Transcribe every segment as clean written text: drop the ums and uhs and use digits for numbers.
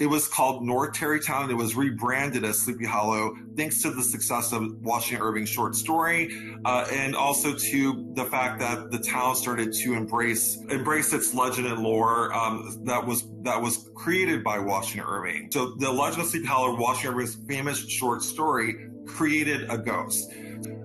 It was called North Tarrytown. It was rebranded as Sleepy Hollow thanks to the success of Washington Irving's short story, and also to the fact that the town started to embrace its legend and lore that was created by Washington Irving. So the legend of Sleepy Hollow, Washington Irving's famous short story, created a ghost.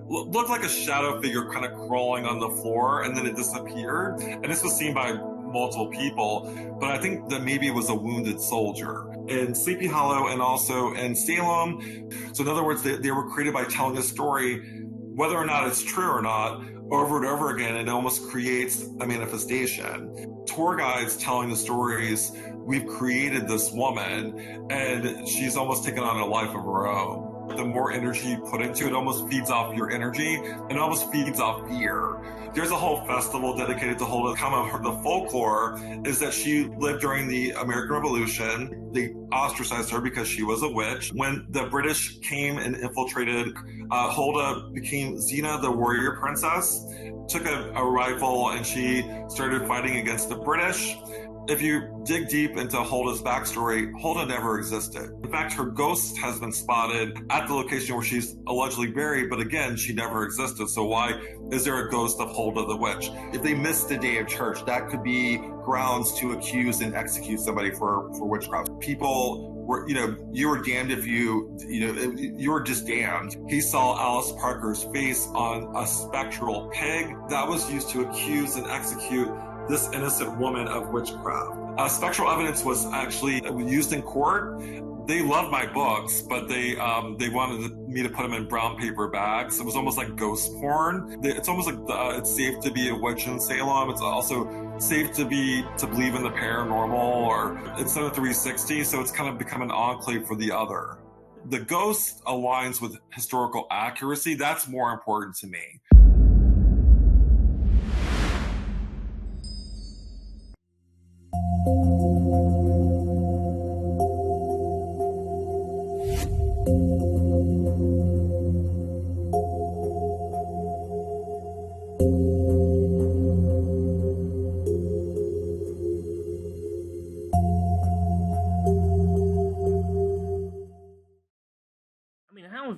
Looked like a shadow figure kind of crawling on the floor, and then it disappeared. And this was seen by multiple people, but I think that maybe it was a wounded soldier. In Sleepy Hollow and also in Salem, so in other words, they were created by telling a story, whether or not it's true or not, over and over again, it almost creates a manifestation. Tour guides telling the stories, we've created this woman, and she's almost taken on a life of her own. The more energy you put into it, almost feeds off your energy and almost feeds off fear. There's a whole festival dedicated to Hulda. The folklore is that she lived during the American Revolution. They ostracized her because she was a witch. When the British came and infiltrated, Hulda became Xena, the warrior princess, took a rifle, and she started fighting against the British. If you dig deep into Hulda's backstory, Hulda never existed. In fact, her ghost has been spotted at the location where she's allegedly buried, but again, she never existed. So why is there a ghost of Hulda the witch? If they missed the day of church, that could be grounds to accuse and execute somebody for witchcraft. People were, you were damned if you were just damned. He saw Alice Parker's face on a spectral pig that was used to accuse and execute this innocent woman of witchcraft. Spectral evidence was actually used in court. They loved my books, but they wanted me to put them in brown paper bags. It was almost like ghost porn. It's almost like it's safe to be a witch in Salem. It's also safe to believe in the paranormal, or it's done at 360, so it's kind of become an enclave for the other. The ghost aligns with historical accuracy. That's more important to me.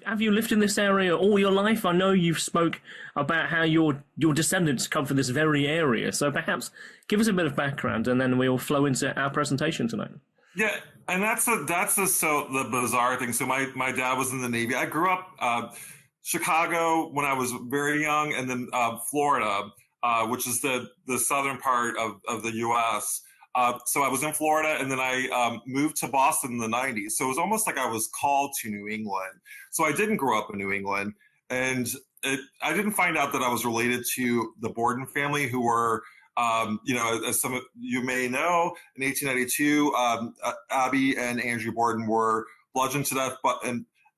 Have you lived in this area all your life? I know you've spoke about how your descendants come from this very area, so perhaps give us a bit of background, and then we'll flow into our presentation tonight. Yeah, and that's the bizarre thing. So my dad was in the Navy. I grew up Chicago when I was very young, and then Florida, which is the southern part of the U.S. So I was in Florida, and then I moved to Boston in the 90s. So it was almost like I was called to New England. So I didn't grow up in New England, and I didn't find out that I was related to the Borden family, who were, as some of you may know, in 1892, Abby and Andrew Borden were bludgeoned to death.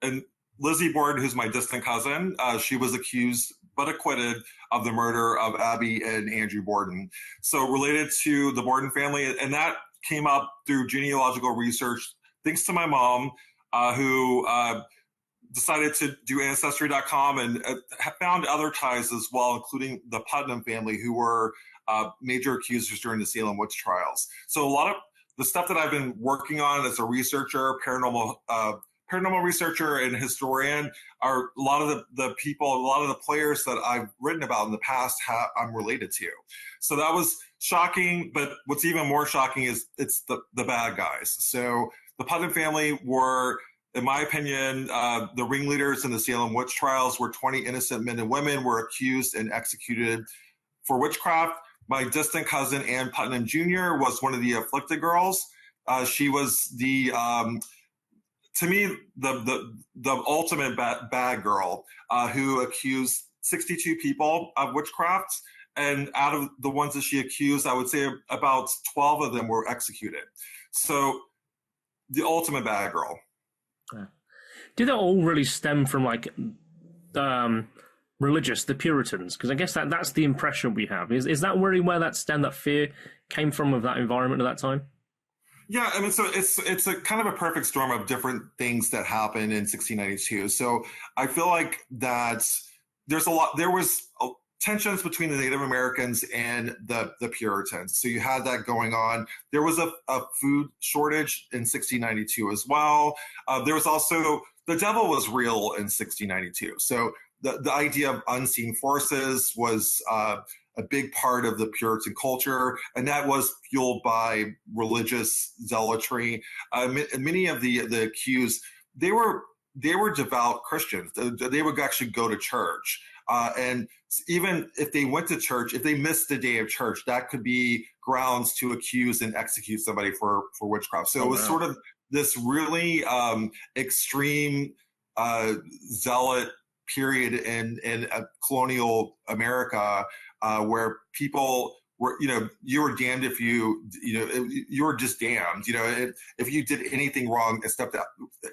And Lizzie Borden, who's my distant cousin, she was accused but acquitted of the murder of Abby and Andrew Borden. So related to the Borden family, and that came up through genealogical research, thanks to my mom, who decided to do Ancestry.com and found other ties as well, including the Putnam family, who were major accusers during the Salem Witch Trials. So a lot of the stuff that I've been working on as a researcher, paranormal researcher and historian, are a lot of the people, a lot of the players that I've written about in the past I'm related to. So that was shocking, but what's even more shocking is it's the bad guys. So the Putnam family were, in my opinion, the ringleaders in the Salem Witch Trials, where 20 innocent men and women were accused and executed for witchcraft. My distant cousin, Ann Putnam Jr., was one of the afflicted girls. She was to me, the ultimate bad girl, who accused 62 people of witchcraft. And out of the ones that she accused, I would say about 12 of them were executed. So the ultimate bad girl. Yeah. Did that all really stem from religious, the Puritans? Because I guess that's the impression we have. Is that really where that fear came from, of that environment at that time? Yeah, I mean, so it's a kind of a perfect storm of different things that happened in 1692. So I feel like that there was, tensions between the Native Americans and the Puritans. So you had that going on. There was a food shortage in 1692 as well. There was also, the devil was real in 1692. So the idea of unseen forces was a big part of the Puritan culture, and that was fueled by religious zealotry. Many of the accused, they were devout Christians. They would actually go to church. And even if they went to church, if they missed the day of church, that could be grounds to accuse and execute somebody for witchcraft. So it was sort of this really extreme zealot period in colonial America where people were, you were damned if you were just damned. If you did anything wrong, except that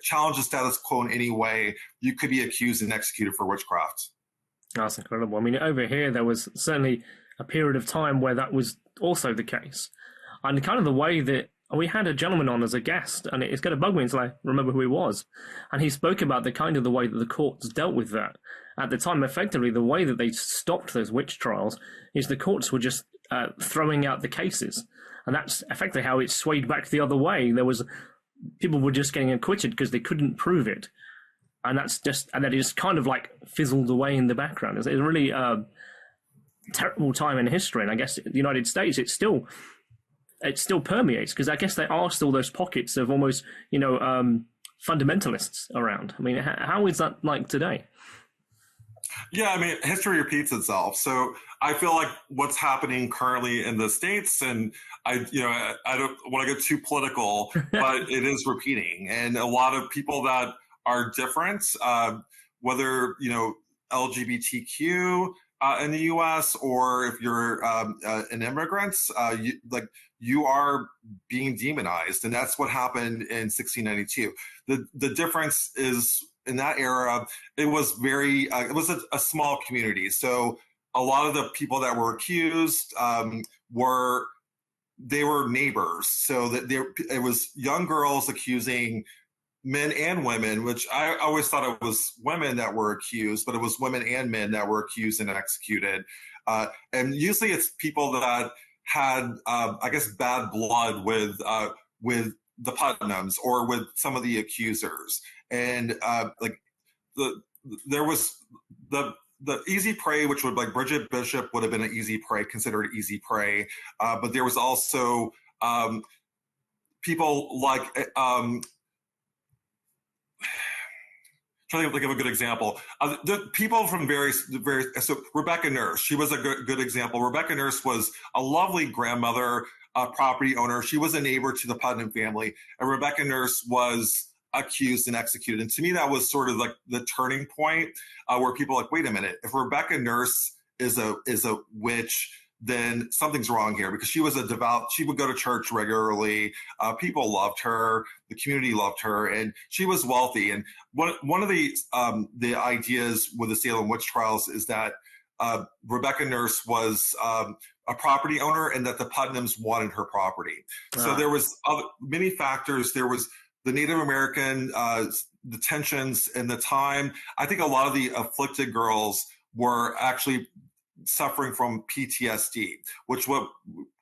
challenge the status quo in any way, you could be accused and executed for witchcraft. That's incredible. I mean, over here, there was certainly a period of time where that was also the case. And kind of the way that we had a gentleman on as a guest, and it's going to bug me until I remember who he was. And he spoke about the way that the courts dealt with that. At the time, effectively, the way that they stopped those witch trials is the courts were just throwing out the cases. And that's effectively how it swayed back the other way. People were just getting acquitted because they couldn't prove it. And that just kind of like fizzled away in the background. It's really a terrible time in history. And I guess the United States, it still permeates, because I guess there are still those pockets of almost, fundamentalists around. I mean, how is that like today? Yeah, I mean, history repeats itself. So I feel like what's happening currently in the States, and I don't want to get too political, but it is repeating. And a lot of people that are different, whether, LGBTQ in the U.S. or if you're an immigrant, you are being demonized. And that's what happened in 1692. The difference is, in that era, it was it was a small community. So a lot of the people that were accused were neighbors. So that it was young girls accusing men and women, which I always thought it was women that were accused, but it was women and men that were accused and executed. And usually it's people that had, bad blood with the Putnams or with some of the accusers. And there was the easy prey, which would, like, Bridget Bishop would have been an easy prey, considered easy prey. But there was also people like, trying to think of a good example. The people from various. So Rebecca Nurse, she was a good example. Rebecca Nurse was a lovely grandmother, property owner. She was a neighbor to the Putnam family, and Rebecca Nurse was accused and executed. And to me, that was sort of like the turning point where people are like, wait a minute, if Rebecca Nurse is a witch, then something's wrong here, because she was a devout, she would go to church regularly. People loved her. The community loved her, and she was wealthy. And one of the ideas with the Salem Witch Trials is that Rebecca Nurse was a property owner, and that the Putnams wanted her property. So there was many factors. There was the Native American, the tensions in the time. I think a lot of the afflicted girls were actually suffering from PTSD, which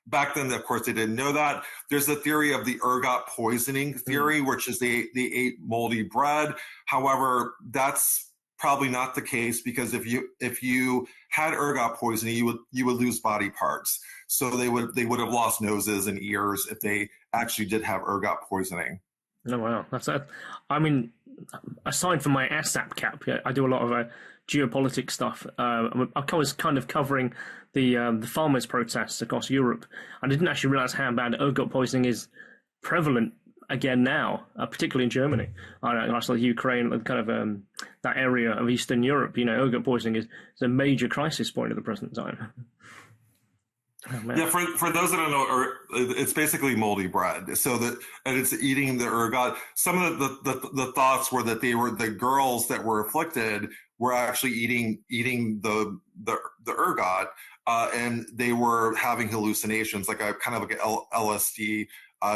back then, of course, they didn't know that. There's the theory of the ergot poisoning theory, which is they ate moldy bread. However, that's probably not the case, because if you had ergot poisoning, you would lose body parts. So they would have lost noses and ears if they actually did have ergot poisoning. Oh wow, I mean, aside from my ASSAP cap, I do a lot of geopolitics stuff. I was kind of covering the farmers' protests across Europe. I didn't actually realize how bad ergot poisoning is prevalent again now, particularly in Germany. I saw Ukraine, kind of that area of Eastern Europe. Ergot poisoning is a major crisis point at the present time. Oh, yeah, for those that don't know, it's basically moldy bread. And it's eating the ergot. Some of the thoughts were that the girls that were afflicted were actually eating the ergot, and they were having hallucinations, like a kind of like an LSD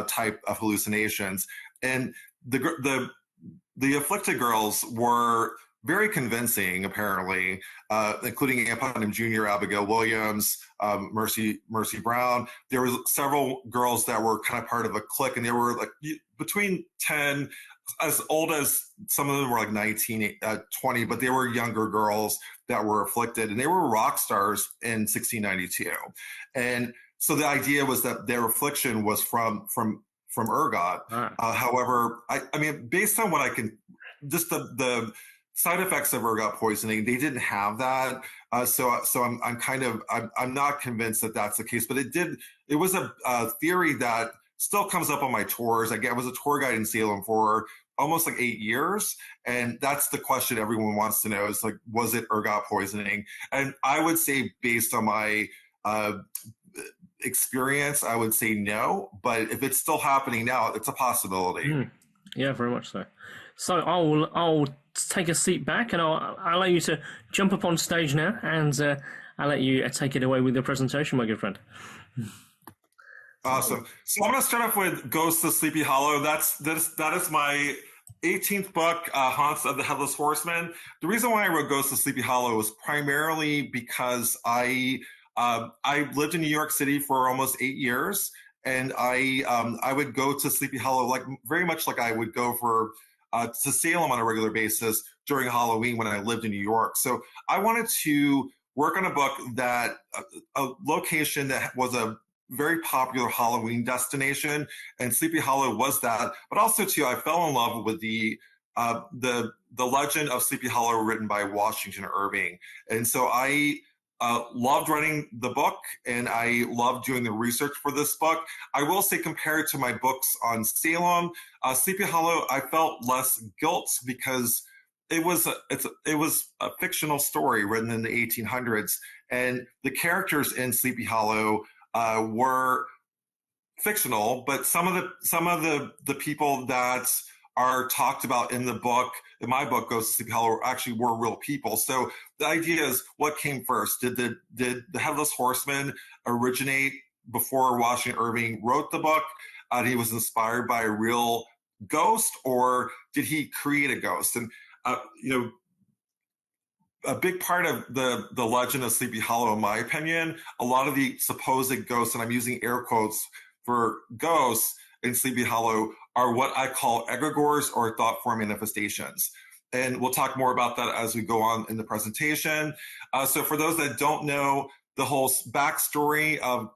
type of hallucinations. And the afflicted girls were very convincing, apparently, including Ann Putnam Jr., Abigail Williams, Mercy Brown. There was several girls that were kind of part of a clique, and they were like between 10, as old as some of them were like 19, 20, but they were younger girls that were afflicted, and they were rock stars in 1692. And so the idea was that their affliction was from ergot. However, I mean, based on what I can, just the side effects of ergot poisoning, they didn't have that. So I'm not convinced that that's the case, but it was a theory that still comes up on my tours. I was a tour guide in Salem for almost like 8 years. And that's the question everyone wants to know is like, was it ergot poisoning? And I would say based on my experience, I would say no, but if it's still happening now, it's a possibility. Yeah, very much so. So I'll take a seat back, and I'll allow you to jump up on stage now, and I'll let you take it away with your presentation, my good friend. Awesome. So I'm going to start off with Ghosts of Sleepy Hollow. That is my 18th book, Haunts of the Headless Horseman. The reason why I wrote Ghosts of Sleepy Hollow was primarily because I lived in New York City for almost 8 years, and I would go to Sleepy Hollow like very much like I would go to Salem on a regular basis during Halloween when I lived in New York. So I wanted to work on a book that a location that was a very popular Halloween destination, and Sleepy Hollow was that. But also too, I fell in love with the legend of Sleepy Hollow written by Washington Irving, and so I loved writing the book, and I loved doing the research for this book. I will say, compared to my books on Salem, Sleepy Hollow, I felt less guilt because it was a fictional story written in the 1800s, and the characters in Sleepy Hollow were fictional, but some of the people that are talked about in the book, in my book, Ghosts of Sleepy Hollow, actually were real people. So the idea is, what came first? Did the Headless Horseman originate before Washington Irving wrote the book? And he was inspired by a real ghost, or did he create a ghost? And a big part of the legend of Sleepy Hollow, in my opinion, a lot of the supposed ghosts, and I'm using air quotes for ghosts in Sleepy Hollow, are what I call egregores, or thought form manifestations. And we'll talk more about that as we go on in the presentation. So for those that don't know the whole backstory of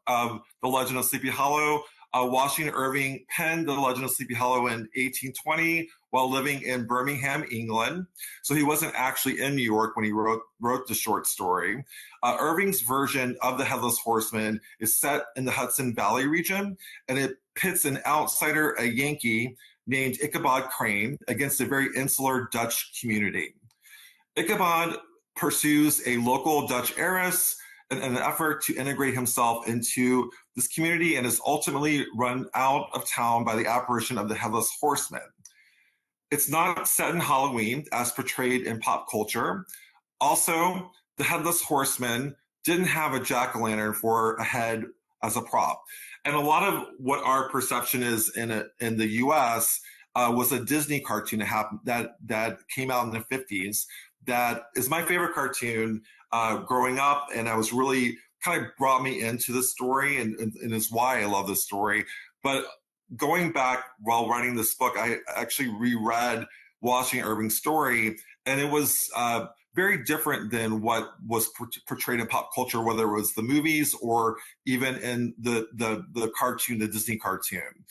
the legend of Sleepy Hollow, Washington Irving penned the legend of Sleepy Hollow in 1820 while living in Birmingham, England. So he wasn't actually in New York when he wrote the short story. Irving's version of the Headless Horseman is set in the Hudson Valley region, and it pits an outsider, a Yankee named Ichabod Crane, against a very insular Dutch community. Ichabod pursues a local Dutch heiress in an effort to integrate himself into this community, and is ultimately run out of town by the apparition of the Headless Horseman. It's not set in Halloween as portrayed in pop culture. Also, the Headless Horseman didn't have a jack-o'-lantern for a head as a prop. And a lot of what our perception is in the U.S. Was a Disney cartoon that came out in the 50s. That is my favorite cartoon growing up, and I was really kind of brought me into the story, and is why I love this story. But going back while writing this book, I actually reread Washington Irving's story, and it was very different than what was portrayed in pop culture, whether it was the movies or even in the cartoon, the Disney cartoon.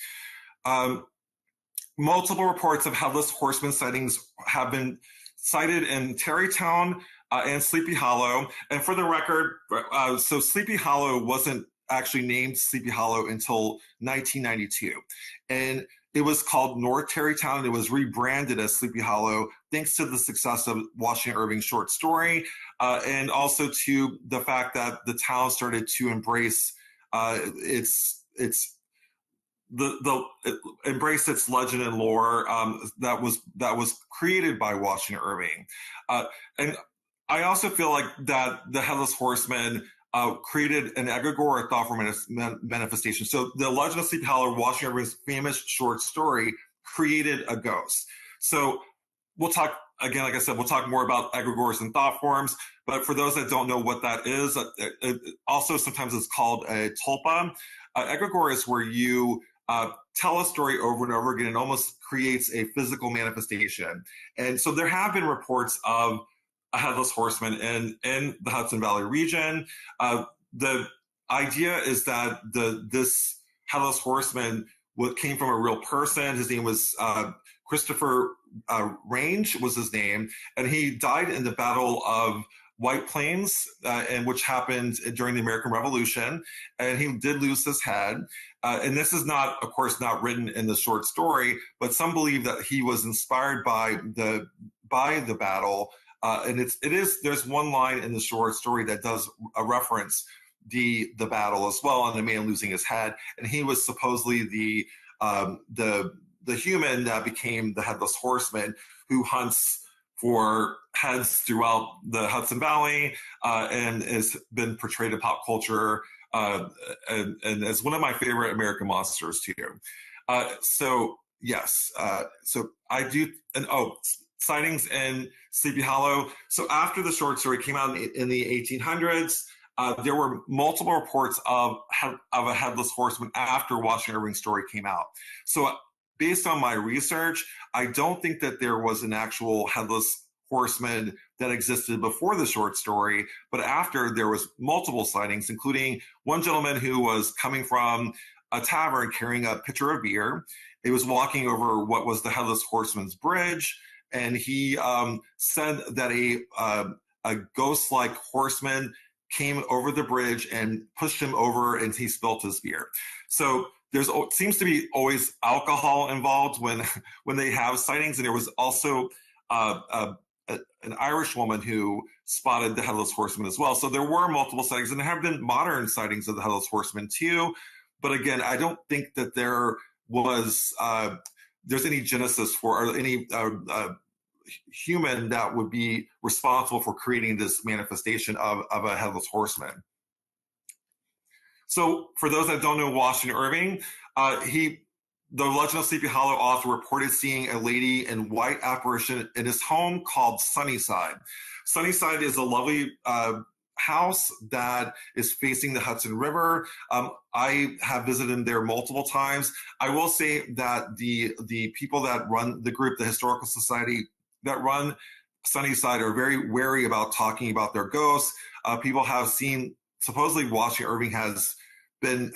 Multiple reports of Headless Horseman sightings have been cited in Tarrytown and Sleepy Hollow. And for the record, so Sleepy Hollow wasn't actually named Sleepy Hollow until 1992. And it was called North Tarrytown. It was rebranded as Sleepy Hollow thanks to the success of Washington Irving's short story, and also to the fact that the town started to embrace embrace its legend and lore that was created by Washington Irving. And I also feel like that the Headless Horseman created an egregore, a thought form manifestation. So the Legend of Sleepy Hollow, Washington Irving's famous short story, created a ghost. So we'll talk again, like I said, we'll talk more about egregores and thought forms. But for those that don't know what that is, also sometimes it's called a tulpa. Egregore is where you tell a story over and over again and almost creates a physical manifestation. And so there have been reports of a headless horseman in the Hudson Valley region. The idea is that this headless horseman came from a real person. His name was Christopher Range was his name, and he died in the Battle of White Plains, and which happened during the American Revolution, and he did lose his head. And this is not, of course, not written in the short story, but some believe that he was inspired by the battle. And there's one line in the short story that does a reference the battle as well, and the man losing his head, and he was supposedly the human that became the headless horseman, who hunts for heads throughout the Hudson Valley, and has been portrayed in pop culture, and as one of my favorite American monsters too. So yes, so I do, and sightings in Sleepy Hollow. So after the short story came out in the 1800s, there were multiple reports of a headless horseman after Washington Irving's story came out. So based on my research, I don't think that there was an actual headless horseman that existed before the short story, but after, there was multiple sightings, including one gentleman who was coming from a tavern carrying a pitcher of beer. He was walking over what was the Headless Horseman's Bridge, and he said that a ghost-like horseman came over the bridge and pushed him over, and he spilt his beer. So there's seems to be always alcohol involved when they have sightings. And there was also an Irish woman who spotted the Headless Horseman as well. So there were multiple sightings, and there have been modern sightings of the Headless Horseman too. But again, I don't think that there was there's any genesis for, or any human that would be responsible for creating this manifestation of a Headless Horseman. So for those that don't know Washington Irving, the Legend of Sleepy Hollow author reported seeing a lady in white apparition in his home called Sunnyside. Sunnyside is a lovely house that is facing the Hudson River. I have visited there multiple times. I will say that the people that run the group, the Historical Society that run Sunnyside, are very wary about talking about their ghosts. People have seen, supposedly Washington Irving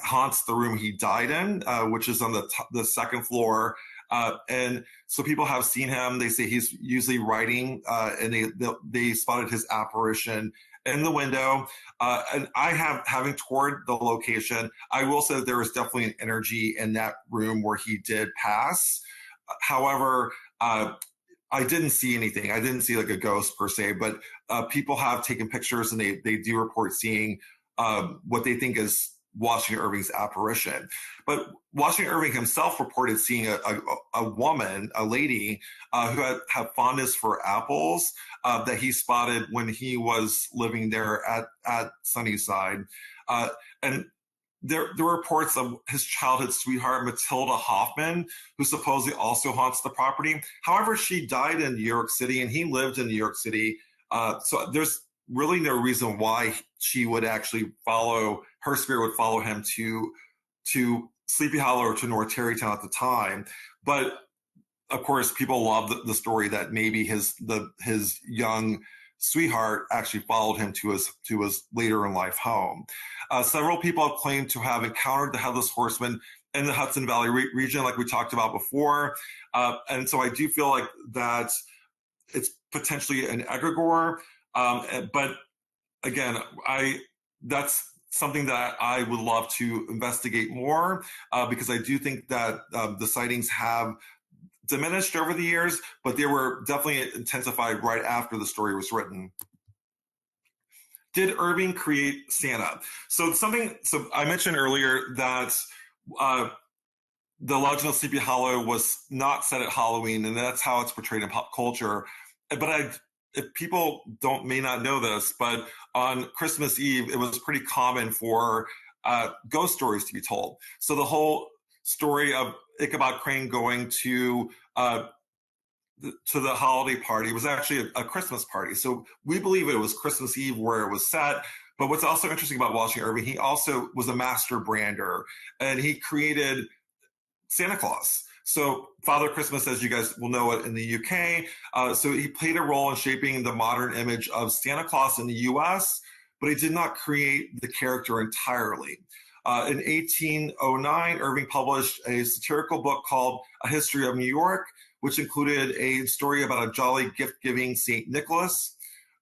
haunts the room he died in, which is on the second floor. And so people have seen him. They say he's usually writing, and they spotted his apparition in the window. And having toured the location, I will say that there was definitely an energy in that room where he did pass. However, I didn't see anything. I didn't see like a ghost per se, but people have taken pictures, and they do report seeing what they think is Washington Irving's apparition. But Washington Irving himself reported seeing a woman, a lady, who had fondness for apples that he spotted when he was living there at Sunnyside. And there were reports of his childhood sweetheart, Matilda Hoffman, who supposedly also haunts the property. However, she died in New York City, and he lived in New York City. So there's really no reason why she would actually her spirit would follow him to Sleepy Hollow or to North Tarrytown at the time. But of course, people love the story that maybe his young sweetheart actually followed him to his later in life home. Several people have claimed to have encountered the Headless Horseman in the Hudson Valley region, like we talked about before. And so I do feel like that it's potentially an egregore. But again, that's something that I would love to investigate more, because I do think that the sightings have diminished over the years, but they were definitely intensified right after the story was written. Did Irving create Santa? So I mentioned earlier that the Legend of Sleepy Hollow was not set at Halloween, and that's how it's portrayed in pop culture. But if people may not know this, but on Christmas Eve, it was pretty common for ghost stories to be told. So the whole story of Ichabod Crane going to to the holiday party. It was actually a Christmas party. So we believe it was Christmas Eve where it was set. But what's also interesting about Washington Irving, he also was a master brander, and he created Santa Claus. So Father Christmas, as you guys will know it in the UK, so he played a role in shaping the modern image of Santa Claus in the US, but he did not create the character entirely. In 1809, Irving published a satirical book called A History of New York, which included a story about a jolly gift-giving St. Nicholas.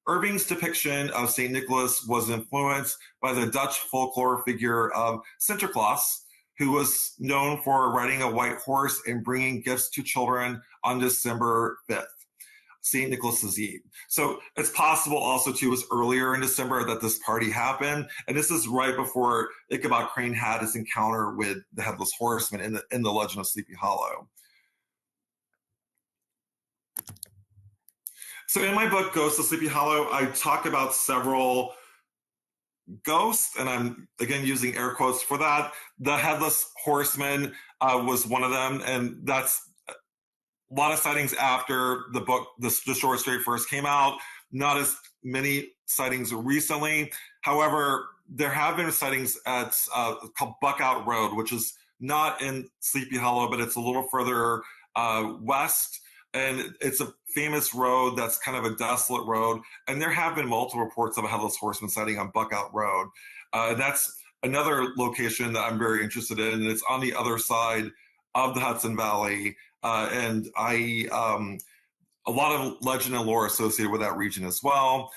Irving's depiction of St. Nicholas was influenced by the Dutch folklore figure of Sinterklaas, who was known for riding a white horse and bringing gifts to children on December 5th, St. Nicholas's Eve. So it's possible also too, it was earlier in December that this party happened. And this is right before Ichabod Crane had his encounter with the Headless Horseman in the Legend of Sleepy Hollow. So in my book, Ghosts of Sleepy Hollow, I talk about several ghosts, and I'm again using air quotes for that. The Headless Horseman was one of them, and that's a lot of sightings after the book, the short story first came out. Not as many sightings recently. However, there have been sightings at called Buckout Road, which is not in Sleepy Hollow, but it's a little further west. And it's a famous road that's kind of a desolate road. And there have been multiple reports of a Headless Horseman sighting on Buckout Road. That's another location that I'm very interested in. And it's on the other side of the Hudson Valley. And a lot of legend and lore associated with that region as well.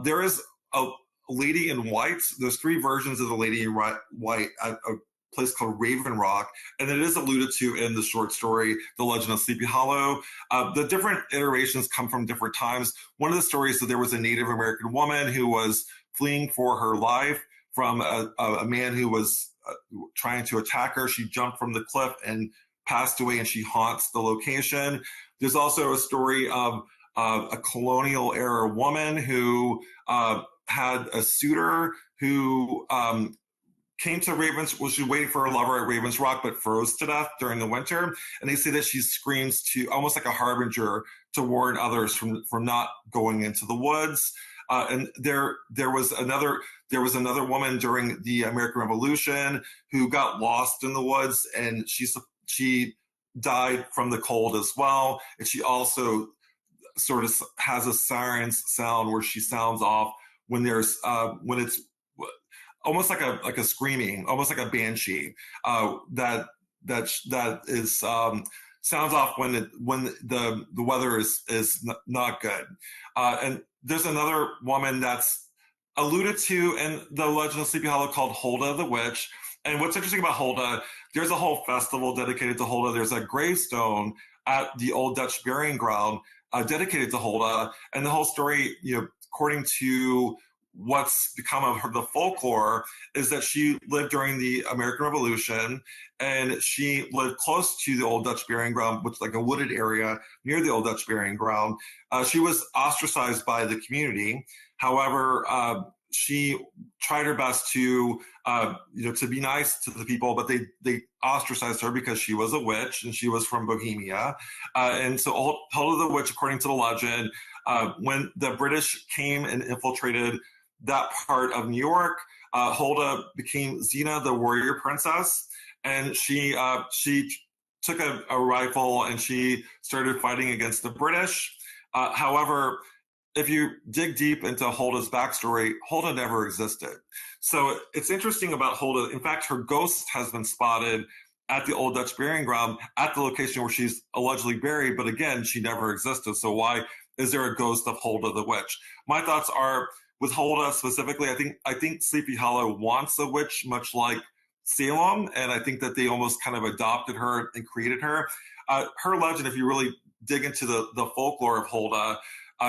There is a lady in white. There's three versions of the lady in white at a place called Raven Rock, and it is alluded to in the short story, The Legend of Sleepy Hollow. The different iterations come from different times. One of the stories that there was a Native American woman who was fleeing for her life from a man who was trying to attack her. She jumped from the cliff and passed away, and she haunts the location. There's also a story of a colonial era woman who had a suitor who came to Ravens, well, she was waiting for her lover at Ravens Rock, but froze to death during the winter. And they say that she screams to, almost like a harbinger, to warn others from not going into the woods. And there was another woman during the American Revolution who got lost in the woods, and she died from the cold as well. And she also sort of has a siren sound where she sounds off when it's almost like a screaming, almost like a banshee, that is sounds off when the weather is not good. And there's another woman that's alluded to in the Legend of Sleepy Hollow called Huldah the Witch. And what's interesting about Huldah, there's a whole festival dedicated to Huldah. There's a gravestone at the Old Dutch Burying Ground dedicated to Huldah. And the whole story, according to what's become of her, the folklore, is that she lived during the American Revolution, and she lived close to the Old Dutch Burying Ground, which is like a wooded area near the Old Dutch Burying Ground. She was ostracized by the community. However, she tried her best to be nice to the people, but they ostracized her because she was a witch and she was from Bohemia. And so Huldah the Witch, according to the legend, when the British came and infiltrated that part of New York, Huldah became Xena, the warrior princess, and she took a rifle and she started fighting against the British. However, if you dig deep into Huldah's backstory, Huldah never existed. So it's interesting about Huldah. In fact, her ghost has been spotted at the Old Dutch Burying Ground at the location where she's allegedly buried, but again, she never existed. So why is there a ghost of Huldah the Witch? My thoughts are, with Huldah specifically, I think Sleepy Hollow wants a witch, much like Salem, and I think that they almost kind of adopted her and created her. Her legend, if you really dig into the folklore of Huldah,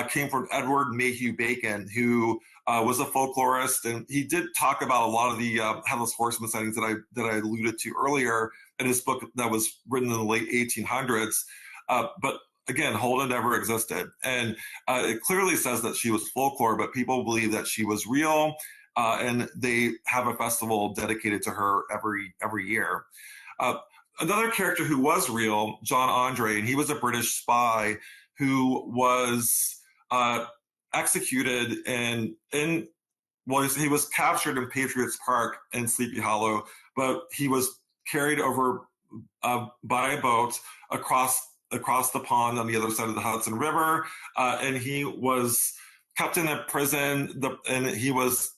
came from Edward Mayhew Bacon, who was a folklorist, and he did talk about a lot of the Headless Horseman sightings that I alluded to earlier in his book that was written in the late 1800s. But again, Huldah never existed. And it clearly says that she was folklore, but people believe that she was real, and they have a festival dedicated to her every year. Another character who was real, John Andre, and he was a British spy who was executed he was captured in Patriots Park in Sleepy Hollow, but he was carried over by a boat across the pond on the other side of the Hudson River, and he was kept in a prison, and he was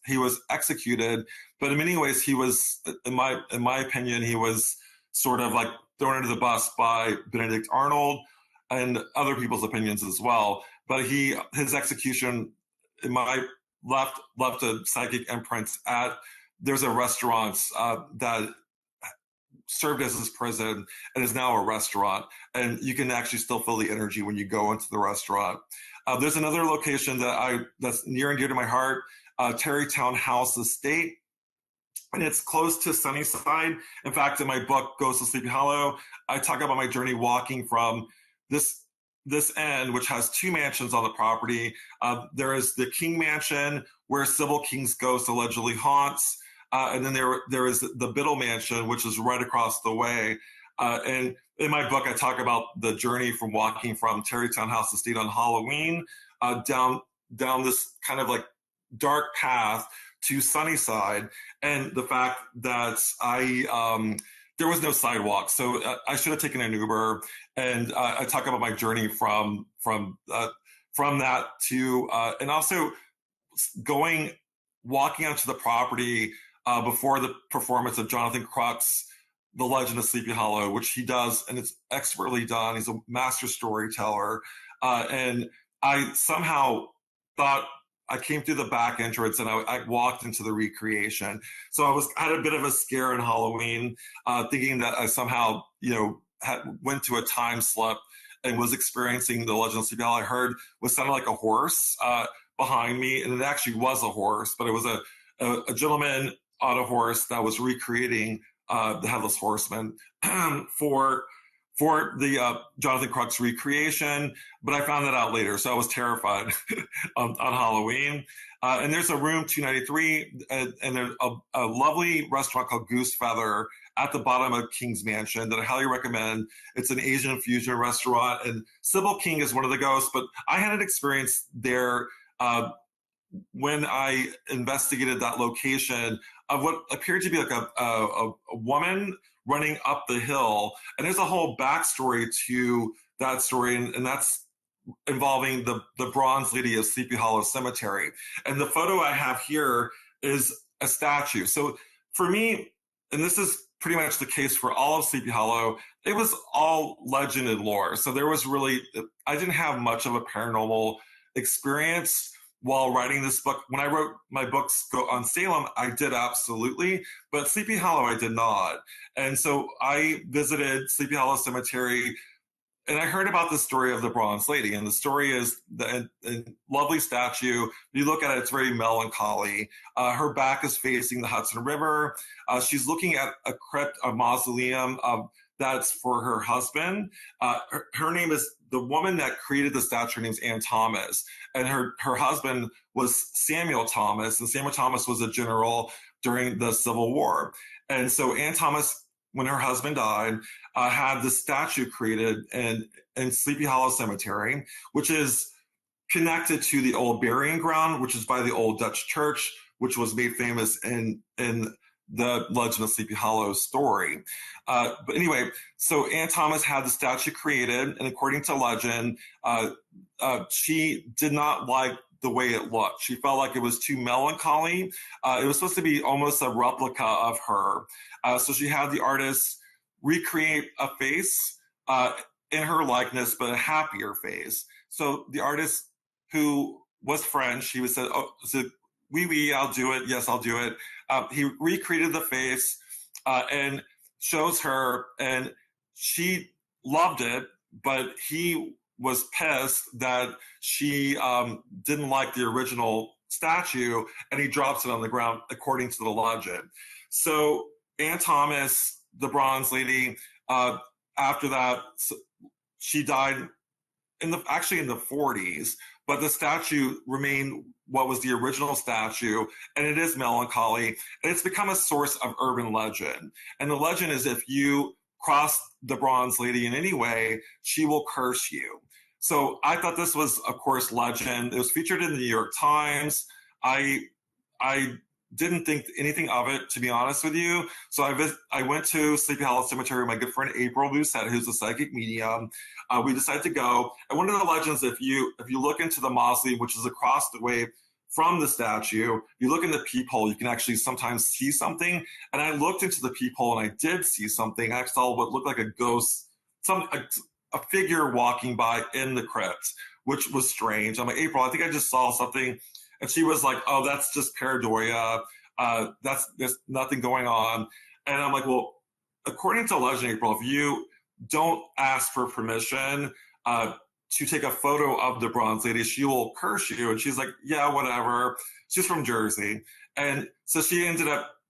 executed. But in many ways, he was, in my opinion, he was sort of like thrown under the bus by Benedict Arnold and other people's opinions as well. But his execution, left a psychic imprint there's a restaurant that served as his prison and is now a restaurant, and you can actually still feel the energy when you go into the restaurant. There's another location that's near and dear to my heart, Tarrytown House Estate, and it's close to Sunnyside. In fact, in my book, Ghosts of Sleepy Hollow, I talk about my journey walking from this end, which has two mansions on the property. There is the King Mansion, where Sybil King's ghost allegedly haunts, and then there is the Biddle Mansion, which is right across the way. And in my book, I talk about the journey from walking from Tarrytown House Estate on Halloween down this kind of like dark path to Sunnyside, and the fact that there was no sidewalk, so I should have taken an Uber. And I talk about my journey from that to and also walking onto the property before the performance of Jonathan Crux, The Legend of Sleepy Hollow, which he does, and it's expertly done. He's a master storyteller. And I somehow thought I came through the back entrance and I walked into the recreation. So I had a bit of a scare in Halloween, thinking that I somehow, went to a time slip and was experiencing The Legend of Sleepy Hollow. I heard what sounded like a horse behind me, and it actually was a horse, but it was a gentleman on a horse that was recreating the Headless Horseman for the Jonathan Crux recreation, but I found that out later, so I was terrified on Halloween. And there's a room 293, and there's a lovely restaurant called Goose Feather at the bottom of King's Mansion that I highly recommend. It's an Asian fusion restaurant, and Sybil King is one of the ghosts, but I had an experience there when I investigated that location of what appeared to be like a woman running up the hill. And there's a whole backstory to that story, and that's involving the Bronze Lady of Sleepy Hollow Cemetery. And the photo I have here is a statue. So for me, and this is pretty much the case for all of Sleepy Hollow, it was all legend and lore. So I didn't have much of a paranormal experience while writing this book. When I wrote my books on Salem, I did absolutely, but Sleepy Hollow, I did not. And so I visited Sleepy Hollow Cemetery, and I heard about the story of the Bronze Lady. And the story is a lovely statue. You look at it, it's very melancholy. Her back is facing the Hudson River. She's looking at a crypt, a mausoleum that's for her husband. Her name is, the woman that created the statue, her name's Ann Thomas. And her husband was Samuel Thomas. And Samuel Thomas was a general during the Civil War. And so Ann Thomas, when her husband died, had the statue created in Sleepy Hollow Cemetery, which is connected to the old burying ground, which is by the old Dutch church, which was made famous in the Legend of Sleepy Hollow story. But anyway, so Ann Thomas had the statue created, and according to legend, she did not like the way it looked. She felt like it was too melancholy. It was supposed to be almost a replica of her. So she had the artist recreate a face in her likeness, but a happier face. So the artist, who was French, he said, oui, I'll do it. Yes, I'll do it. He recreated the face and shows her, and she loved it, but he was pissed that she didn't like the original statue, and he drops it on the ground, according to the legend. So Ann Thomas, the Bronze Lady, after that, she died actually in the 40s, but the statue remained what was the original statue, and it is melancholy, and it's become a source of urban legend. And the legend is, if you cross the Bronze Lady in any way, she will curse you. So I thought this was, of course, legend. It was featured in the New York Times. I didn't think anything of it, to be honest with you. So I went to Sleepy Hollow Cemetery with my good friend April Doucette, who's a psychic medium. We decided to go. And one of the legends, if you look into the mausoleum, which is across the way from the statue, you look in the peephole, you can actually sometimes see something. And I looked into the peephole and I did see something. I saw what looked like a ghost, a figure walking by in the crypt, which was strange. I'm like, April, I think I just saw something. And she was like, oh, that's just pareidolia. There's nothing going on. And I'm like, well, according to legend, April, if you don't ask for permission to take a photo of the bronze lady, she will curse you. And she's like, yeah, whatever. She's from Jersey. And so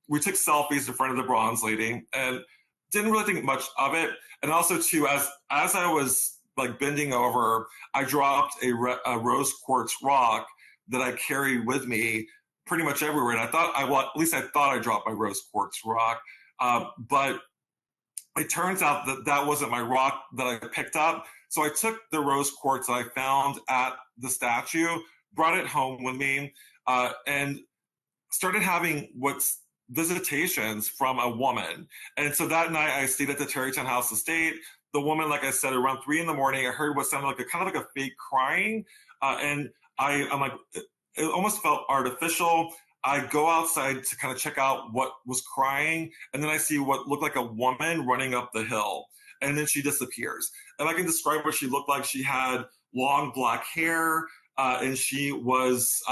we took selfies in front of the bronze lady and didn't really think much of it. And also too, as I was like bending over, I dropped a rose quartz rock that I carry with me pretty much everywhere. And at least I thought I dropped my rose quartz rock. But it turns out that wasn't my rock that I picked up. So I took the rose quartz that I found at the statue, brought it home with me, and started having visitations from a woman. And so that night I stayed at the Tarrytown House Estate. The woman, like I said, around 3 a.m, I heard what sounded like kind of like a fake crying. And I'm like, it almost felt artificial. I go outside to kind of check out what was crying, and then I see what looked like a woman running up the hill, and then she disappears. And I can describe what she looked like. She had long black hair, and she was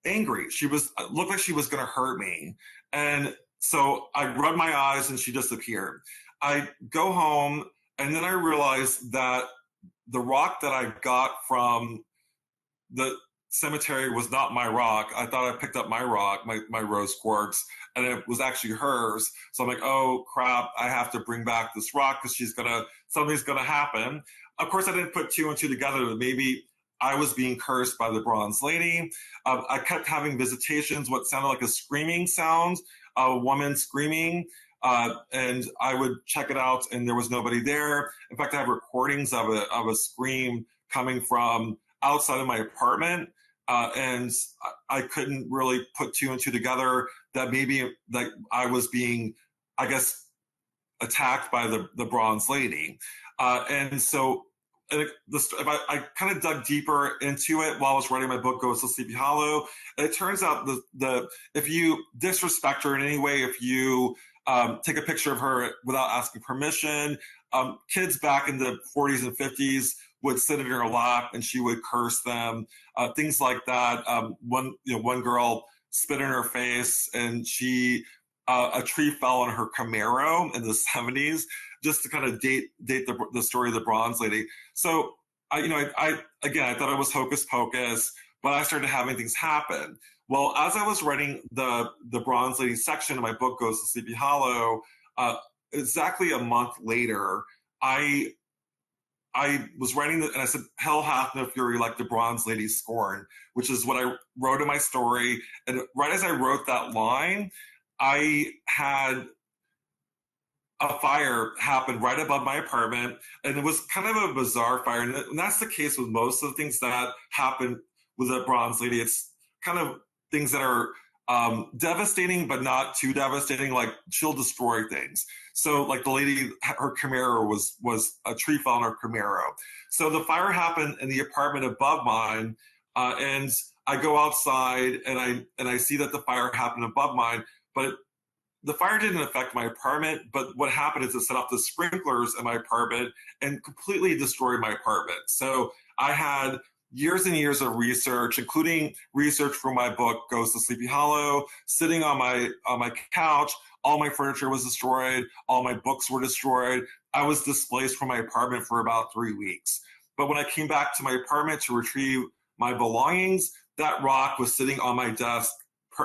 angry. She looked like she was going to hurt me. And so I rubbed my eyes, and she disappeared. I go home, and then I realized that the rock that I got from the cemetery was not my rock. I thought I picked up my rock, my rose quartz, and it was actually hers. So I'm like, oh crap, I have to bring back this rock because something's gonna happen. Of course, I didn't put 2 and 2 together, but maybe I was being cursed by the bronze lady. I kept having visitations, what sounded like a screaming sound, a woman screaming. And I would check it out, and there was nobody there. In fact, I have recordings of a scream coming from outside of my apartment, and I couldn't really put 2 and 2 together that maybe like I was being, I guess, attacked by the bronze lady. And so I kind of dug deeper into it while I was writing my book, Ghosts of Sleepy Hollow. And it turns out if you disrespect her in any way, if you take a picture of her without asking permission, kids back in the 40s and 50s would sit in her lap and she would curse them, things like that. One girl spit in her face, and a tree fell on her Camaro in the 70s, just to kind of date the story of the bronze lady. So I thought it was hocus pocus, but I started having things happen. Well, as I was writing the bronze lady section of my book, Ghosts of Sleepy Hollow, exactly a month later, I was writing and I said, hell hath no fury like the bronze lady's scorn, which is what I wrote in my story. And right as I wrote that line, I had a fire happen right above my apartment. And it was kind of a bizarre fire. And that's the case with most of the things that happen with the bronze lady. It's kind of things that are devastating, but not too devastating. Like, she'll destroy things. So like the lady, her Camaro was a tree fell on her Camaro. So the fire happened in the apartment above mine, and I go outside and I see that the fire happened above mine, but the fire didn't affect my apartment. But what happened is it set off the sprinklers in my apartment and completely destroyed my apartment. So I had years and years of research, including research for my book, Ghosts of Sleepy Hollow, sitting on my couch. All my furniture was destroyed. All my books were destroyed. I was displaced from my apartment for about 3 weeks. But when I came back to my apartment to retrieve my belongings, that rock was sitting on my desk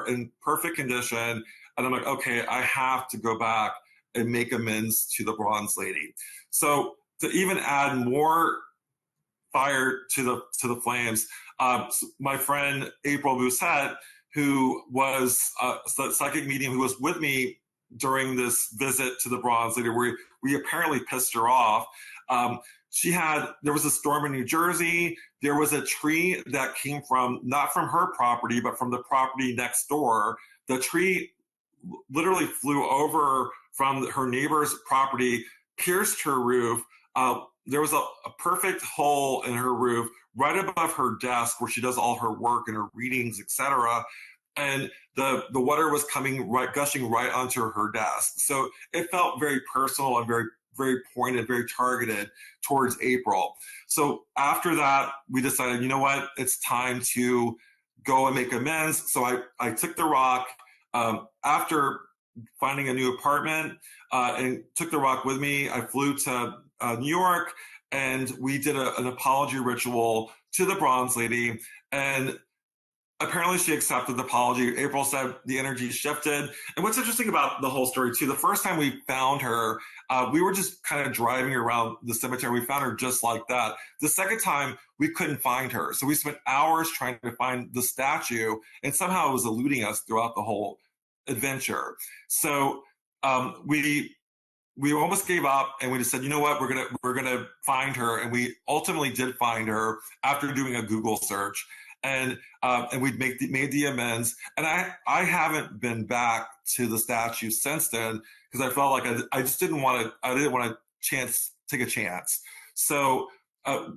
in perfect condition. And I'm like, okay, I have to go back and make amends to the bronze lady. So to even add more fire to the flames, my friend April Doucette, who was a psychic medium who was with me during this visit to the bronze lady, where we apparently pissed her off, there was a storm in New Jersey. There was a tree that came not from her property, but from the property next door. The tree literally flew over from her neighbor's property, pierced her roof. There was a perfect hole in her roof right above her desk where she does all her work and her readings, etc. And the water was gushing right onto her desk. So it felt very personal and very, very pointed, very targeted towards April. So after that, we decided, you know what, it's time to go and make amends. So I took the rock after finding a new apartment and took the rock with me. I flew to New York, and we did an apology ritual to the Bronze Lady. And apparently she accepted the apology. April said the energy shifted. And what's interesting about the whole story too, the first time we found her, we were just kind of driving around the cemetery. We found her just like that. The second time we couldn't find her. So we spent hours trying to find the statue, and somehow it was eluding us throughout the whole adventure. So we almost gave up, and we just said, you know what, we're gonna find her. And we ultimately did find her after doing a Google search. And we'd made the amends. And I haven't been back to the statue since then, because I felt like I just didn't want to take a chance. So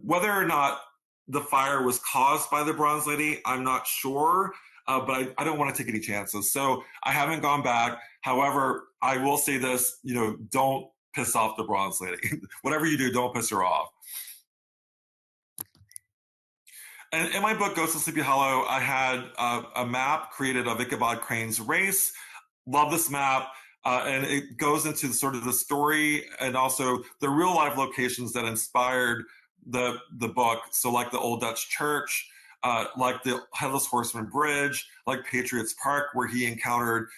whether or not the fire was caused by the Bronze Lady, I'm not sure, but I don't want to take any chances. So I haven't gone back. However, I will say this, don't piss off the Bronze Lady. Whatever you do, don't piss her off. And in my book, Ghosts of Sleepy Hollow, I had a map created of Ichabod Crane's race. Love this map. And it goes into sort of the story and also the real life locations that inspired the book. So like the Old Dutch Church, like the Headless Horseman Bridge, like Patriots Park, where he encountered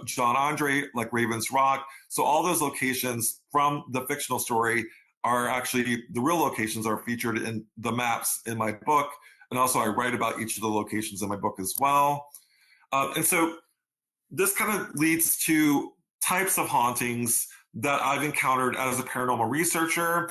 John Andre, like Raven's Rock. So all those locations from the fictional story are actually, the real locations are featured in the maps in my book. And also I write about each of the locations in my book as well. And so this kind of leads to types of hauntings that I've encountered as a paranormal researcher.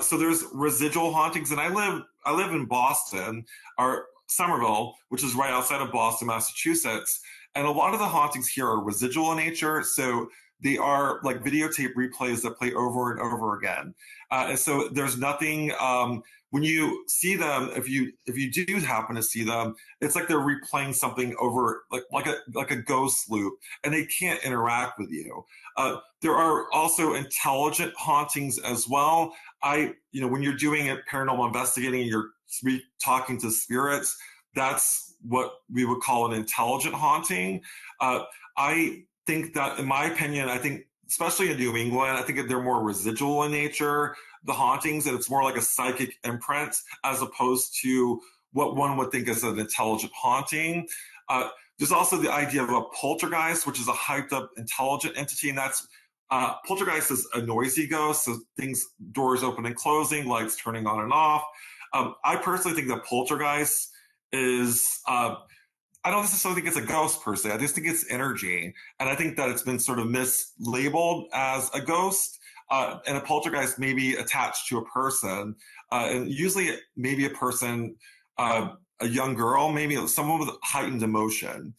So there's residual hauntings, and I live in Boston, or Somerville, which is right outside of Boston, Massachusetts. And a lot of the hauntings here are residual in nature. So they are like videotape replays that play over and over again. And so there's nothing, when you see them, if you do happen to see them, it's like they're replaying something over, like a ghost loop, and they can't interact with you. There are also intelligent hauntings as well. When you're doing it, paranormal investigating, and you're talking to spirits, that's what we would call an intelligent haunting. I think that, in my opinion, especially in New England, I think they're more residual in nature, the hauntings, and it's more like a psychic imprint as opposed to what one would think is an intelligent haunting. There's also the idea of a poltergeist, which is a hyped up intelligent entity, and that's poltergeist is a noisy ghost, so doors open and closing, lights turning on and off. I personally think that poltergeist is I don't necessarily think it's a ghost per se. I just think it's energy. And I think that it's been sort of mislabeled as a ghost. And a poltergeist may be attached to a person. And usually maybe a person, a young girl, maybe someone with heightened emotion.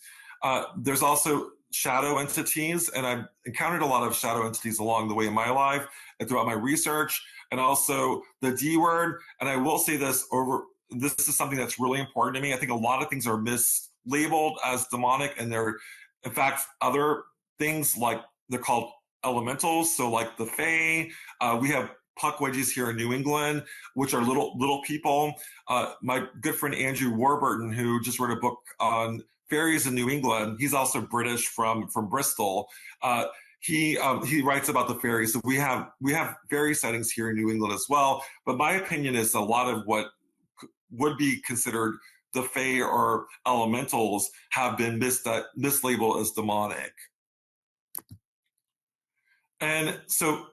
There's also shadow entities. And I've encountered a lot of shadow entities along the way in my life and throughout my research. And also the D word. And I will say this is something that's really important to me. I think a lot of things are mislabeled as demonic, and they're in fact other things, like they're called elementals. So like the Fae, we have puckwedgies here in New England, which are little people. My good friend Andrew Warburton, who just wrote a book on fairies in New England, he's also British from Bristol. He writes about the fairies. So we have fairy sightings here in New England as well. But my opinion is a lot of what would be considered the Fae or elementals have been mislabeled as demonic. And so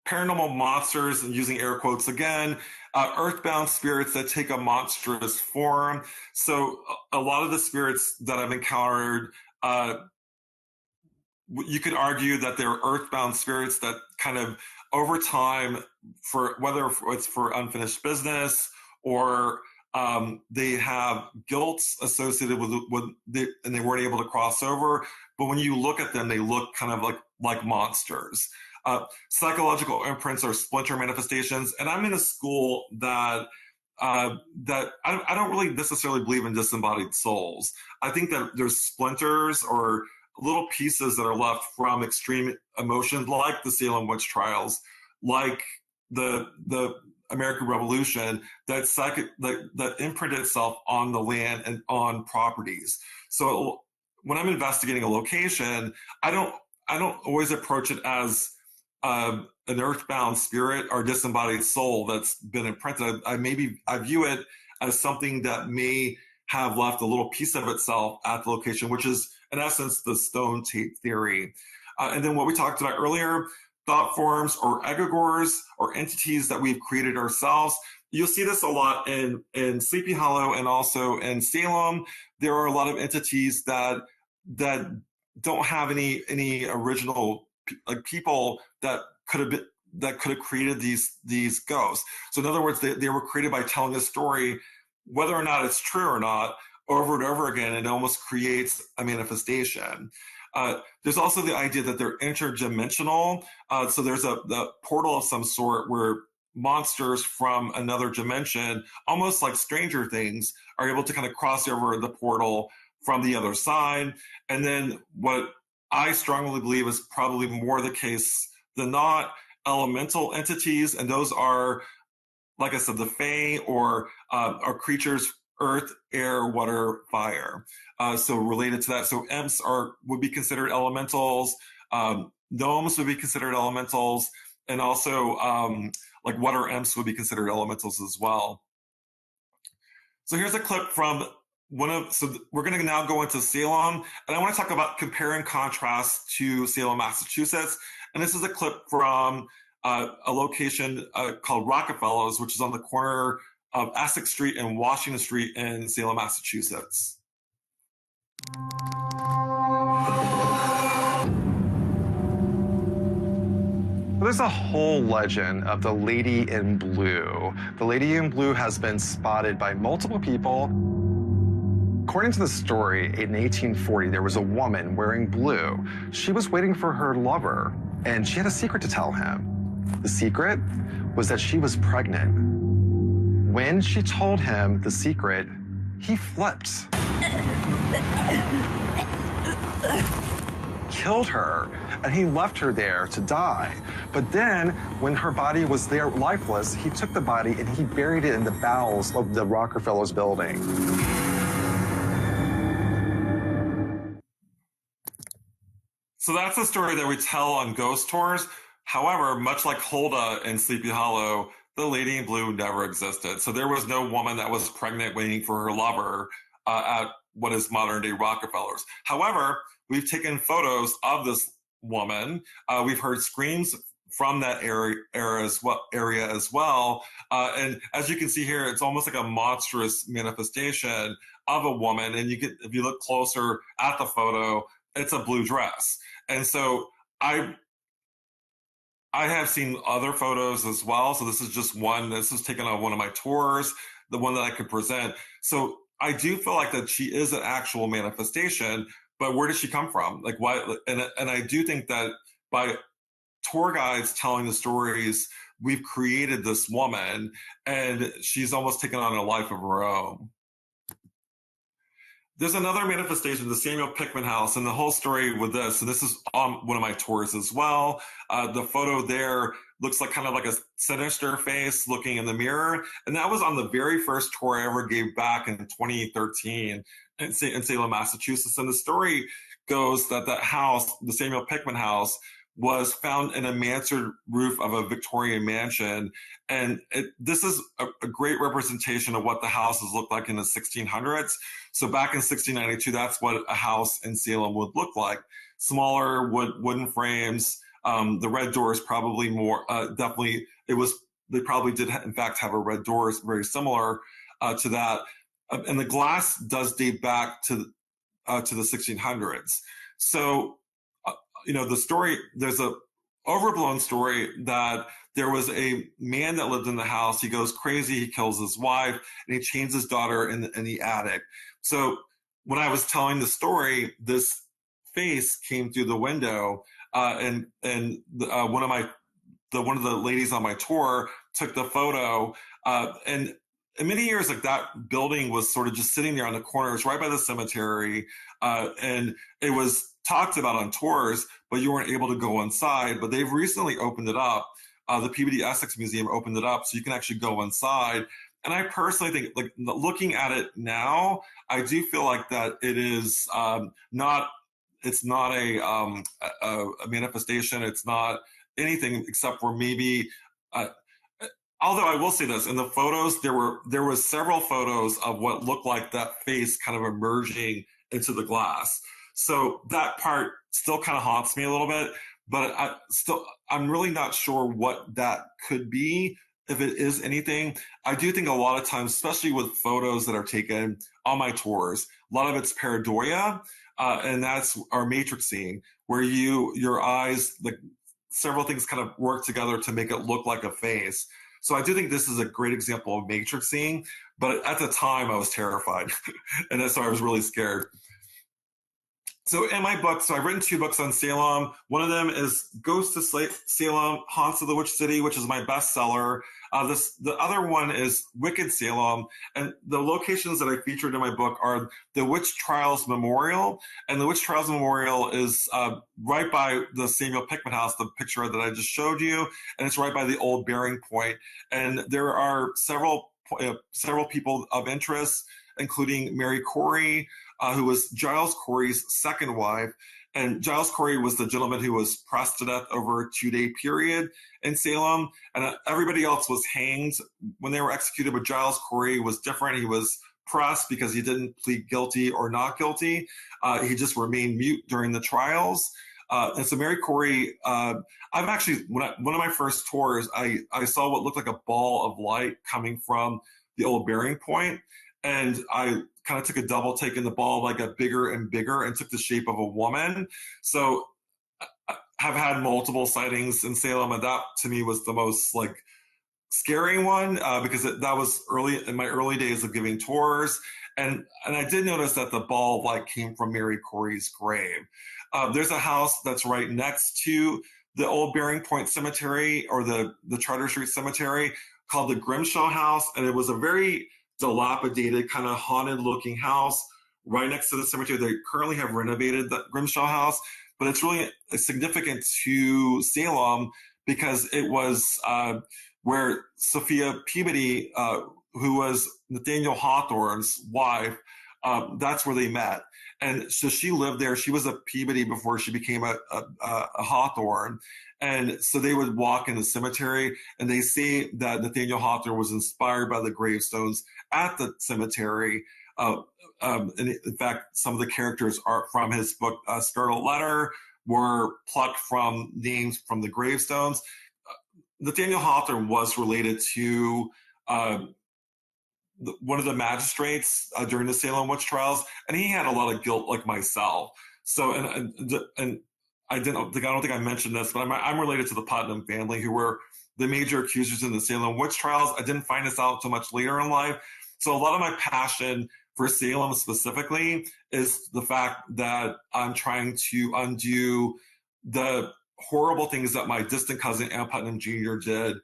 paranormal monsters, and using air quotes again, earthbound spirits that take a monstrous form. So a lot of the spirits that I've encountered, you could argue that they're earthbound spirits that kind of over time, for whether it's for unfinished business or they have guilt associated and they weren't able to cross over. But when you look at them, they look kind of like monsters. Psychological imprints are splinter manifestations, and I'm in a school that I don't really necessarily believe in disembodied souls. I think that there's splinters or little pieces that are left from extreme emotions, like the Salem Witch Trials, like the American Revolution, that imprinted itself on the land and on properties. So when I'm investigating a location, I don't always approach it as an earthbound spirit or disembodied soul that's been imprinted. I view it as something that may have left a little piece of itself at the location, which is in essence the stone tape theory. And then what we talked about earlier, thought forms or egregores or entities that we've created ourselves. You'll see this a lot in Sleepy Hollow and also in Salem. There are a lot of entities that don't have any original people that could have created these ghosts. So in other words, they were created by telling a story, whether or not it's true or not, over and over again. It almost creates a manifestation. There's also the idea that they're interdimensional. So there's the portal of some sort where monsters from another dimension, almost like Stranger Things, are able to kind of cross over the portal from the other side. And then what I strongly believe is probably more the case than not, elemental entities. And those are, like I said, the Fae or creatures, earth, air, water, fire. So related to that, so imps would be considered elementals. Gnomes would be considered elementals, and also like water imps would be considered elementals as well. So here's a clip from so we're going to now go into Salem, and I want to talk about compare and contrast to Salem, Massachusetts. And this is a clip from a location called Rockefeller's, which is on the corner of Essex Street and Washington Street in Salem, Massachusetts. There's a whole legend of the Lady in Blue. The Lady in Blue has been spotted by multiple people. According to the story, in 1840, there was a woman wearing blue. She was waiting for her lover, and she had a secret to tell him. The secret was that she was pregnant. When she told him the secret, he flipped. Killed her, and he left her there to die. But then, when her body was there lifeless, he took the body and he buried it in the bowels of the Rockefeller's building. So that's the story that we tell on ghost tours. However, much like Hulda in Sleepy Hollow, the Lady in Blue never existed. So there was no woman that was pregnant waiting for her lover at what is modern day Rockefeller's. However, we've taken photos of this woman. We've heard screams from that area as well. And as you can see here, it's almost like a monstrous manifestation of a woman. And if you look closer at the photo, it's a blue dress. And so I have seen other photos as well. So this is just one. This was taken on one of my tours, the one that I could present. So I do feel like that she is an actual manifestation, but where did she come from? Like why? And I do think that by tour guides telling the stories, we've created this woman, and she's almost taken on a life of her own. There's another manifestation, the Samuel Pickman house, and the whole story with this, and this is on one of my tours as well. The photo there looks like kind of like a sinister face looking in the mirror. And that was on the very first tour I ever gave back in 2013 in Salem, Massachusetts. And the story goes that that house, the Samuel Pickman house, was found in a mansard roof of a Victorian mansion. And this is a great representation of what the houses looked like in the 1600s. So back in 1692, that's what a house in Salem would look like. Smaller wooden frames. The red doors probably more, definitely, they probably did in fact have a red door very similar to that. And the glass does date back to the 1600s. So, the story, there's a overblown story that there was a man that lived in the house. He goes crazy. He kills his wife and he chains his daughter in the attic. So when I was telling the story, this face came through the window, and one of the ladies on my tour took the photo, and in many years, like that building was sort of just sitting there on the corner. It was right by the cemetery, and it was talked about on tours, but you weren't able to go inside. But they've recently opened it up. The Peabody Essex Museum opened it up, so you can actually go inside. And I personally think, like looking at it now, I do feel like that it is not. It's not a manifestation. It's not anything except for maybe. Although I will say this, in the photos, there was several photos of what looked like that face kind of emerging into the glass. So that part still kind of haunts me a little bit, but I'm really not sure what that could be, if it is anything. I do think a lot of times, especially with photos that are taken on my tours, a lot of it's pareidolia, and that's our matrixing, where your eyes, like several things kind of work together to make it look like a face. So I do think this is a great example of matrixing, but at the time I was terrified, and so I was really scared. So in my book, so I've written 2 books on Salem. One of them is Ghosts of Salem, Haunts of the Witch City, which is my bestseller. The other one is Wicked Salem. And the locations that I featured in my book are the Witch Trials Memorial. And the Witch Trials Memorial is right by the Samuel Pickman House, the picture that I just showed you. And it's right by the old bearing point. And there are several people of interest, including Mary Corey, who was Giles Corey's second wife. And Giles Corey was the gentleman who was pressed to death over a 2-day period in Salem. And everybody else was hanged when they were executed, but Giles Corey was different. He was pressed because he didn't plead guilty or not guilty. He just remained mute during the trials. And so Mary Corey, I've actually, one of my first tours, I saw what looked like a ball of light coming from the old bearing point. And I kind of took a double take, and the ball like got bigger and bigger and took the shape of a woman. So I have had multiple sightings in Salem, and that to me was the most like scary one, because that was early in my early days of giving tours. And I did notice that the ball of light came from Mary Corey's grave. There's a house that's right next to the old Bearing Point Cemetery, or the Charter Street Cemetery, called the Grimshaw House. And it was a very dilapidated, kind of haunted looking house right next to the cemetery. They currently have renovated the Grimshaw House, but it's really significant to Salem because it was where Sophia Peabody, who was Nathaniel Hawthorne's wife, that's where they met. And so she lived there. She was a Peabody before she became a Hawthorne. And so they would walk in the cemetery, and they say that Nathaniel Hawthorne was inspired by the gravestones at the cemetery. And in fact, some of the characters are from his book, Scarlet Letter, were plucked from names from the gravestones. Nathaniel Hawthorne was related to one of the magistrates during the Salem Witch Trials, and he had a lot of guilt, like myself. So, and I don't think I mentioned this, but I'm related to the Putnam family, who were the major accusers in the Salem Witch Trials. I didn't find this out until much later in life. So a lot of my passion for Salem specifically is the fact that I'm trying to undo the horrible things that my distant cousin Ann Putnam Jr. did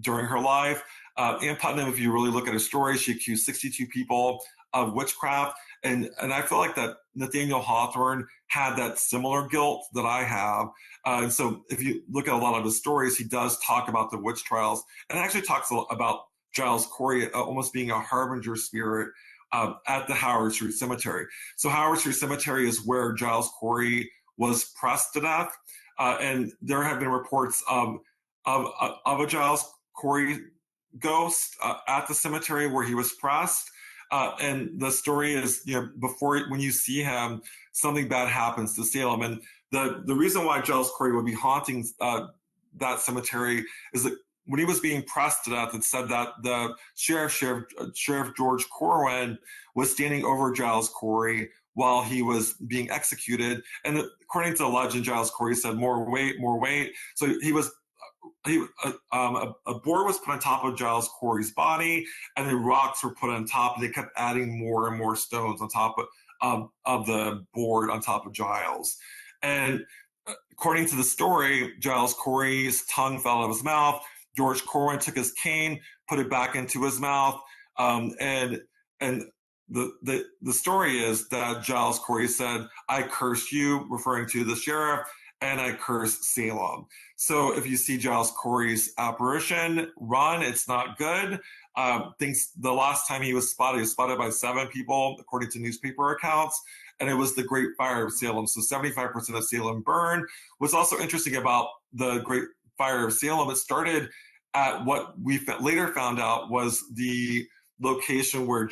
during her life. Ann Putnam, if you really look at her story, she accused 62 people of witchcraft. And I feel like that Nathaniel Hawthorne had that similar guilt that I have. And so if you look at a lot of his stories, he does talk about the witch trials, and actually talks about Giles Corey almost being a harbinger spirit at the Howard Street Cemetery. So Howard Street Cemetery is where Giles Corey was pressed to death. And there have been reports of a Giles Corey ghost at the cemetery where he was pressed. And the story is, when you see him, something bad happens to Salem. And the reason why Giles Corey would be haunting that cemetery is that when he was being pressed to death, it said that the Sheriff George Corwin was standing over Giles Corey while he was being executed. And according to the legend, Giles Corey said, "More weight, more weight." So a board was put on top of Giles Corey's body, and then rocks were put on top. And they kept adding more and more stones on top of the board on top of Giles. And according to the story, Giles Corey's tongue fell out of his mouth. George Corwin took his cane, put it back into his mouth, and the story is that Giles Corey said, "I curse you," referring to the sheriff, "and I curse Salem." So if you see Giles Corey's apparition, run. It's not good. The last time he was spotted by 7 people, according to newspaper accounts, and it was the Great Fire of Salem. So 75% of Salem burned. What's also interesting about the Great Fire of Salem, it started at what we later found out was the location where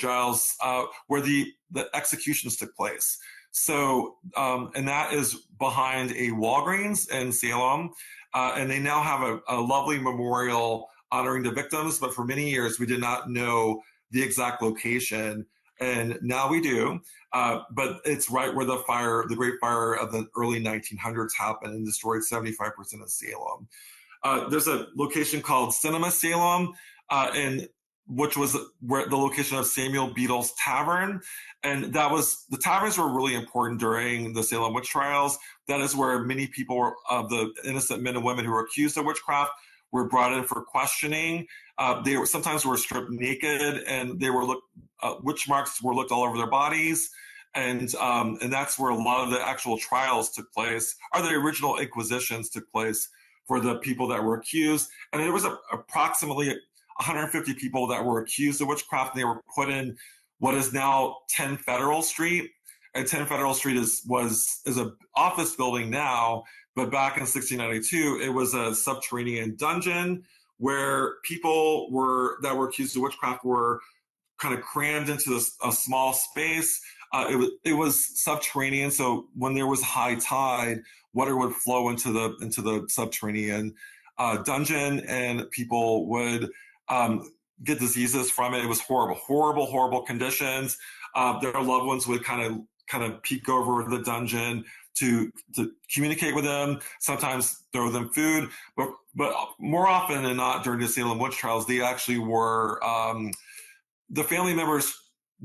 where the executions took place. So, and that is behind a Walgreens in Salem. And they now have a lovely memorial honoring the victims, but for many years we did not know the exact location. And now we do, but it's right where the Great Fire of the early 1900s happened and destroyed 75% of Salem. There's a location called Cinema Salem, which was where the location of Samuel Beadle's Tavern. And the taverns were really important during the Salem Witch Trials. That is where many people of the innocent men and women who were accused of witchcraft were brought in for questioning. They sometimes were stripped naked, and they were witch marks were looked all over their bodies. And that's where a lot of the actual trials took place, or the original inquisitions took place for the people that were accused. And there was approximately 150 people that were accused of witchcraft. And they were put in what is now 10 Federal Street. And 10 Federal Street is an office building now, but back in 1692, it was a subterranean dungeon where people that were accused of witchcraft were kind of crammed into a small space. It was subterranean, so when there was high tide, water would flow into the subterranean dungeon, and people would get diseases from it. It was horrible conditions. Their loved ones would kind of peek over the dungeon to communicate with them, sometimes throw them food, but more often than not during the Salem Witch Trials, they actually were, the family members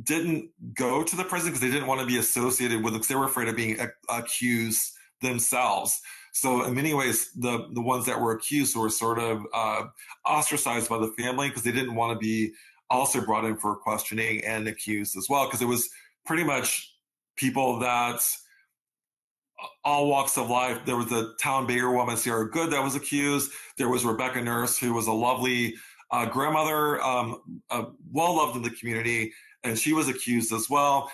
didn't go to the prison because they didn't want to be associated with it, because they were afraid of being accused themselves. So in many ways, the ones that were accused were sort of ostracized by the family because they didn't want to be also brought in for questioning and accused as well, because it was pretty much people that all walks of life. There was a town beggar woman, Sarah Good, that was accused. There was Rebecca Nurse, who was a lovely grandmother, well loved in the community, and she was accused as well.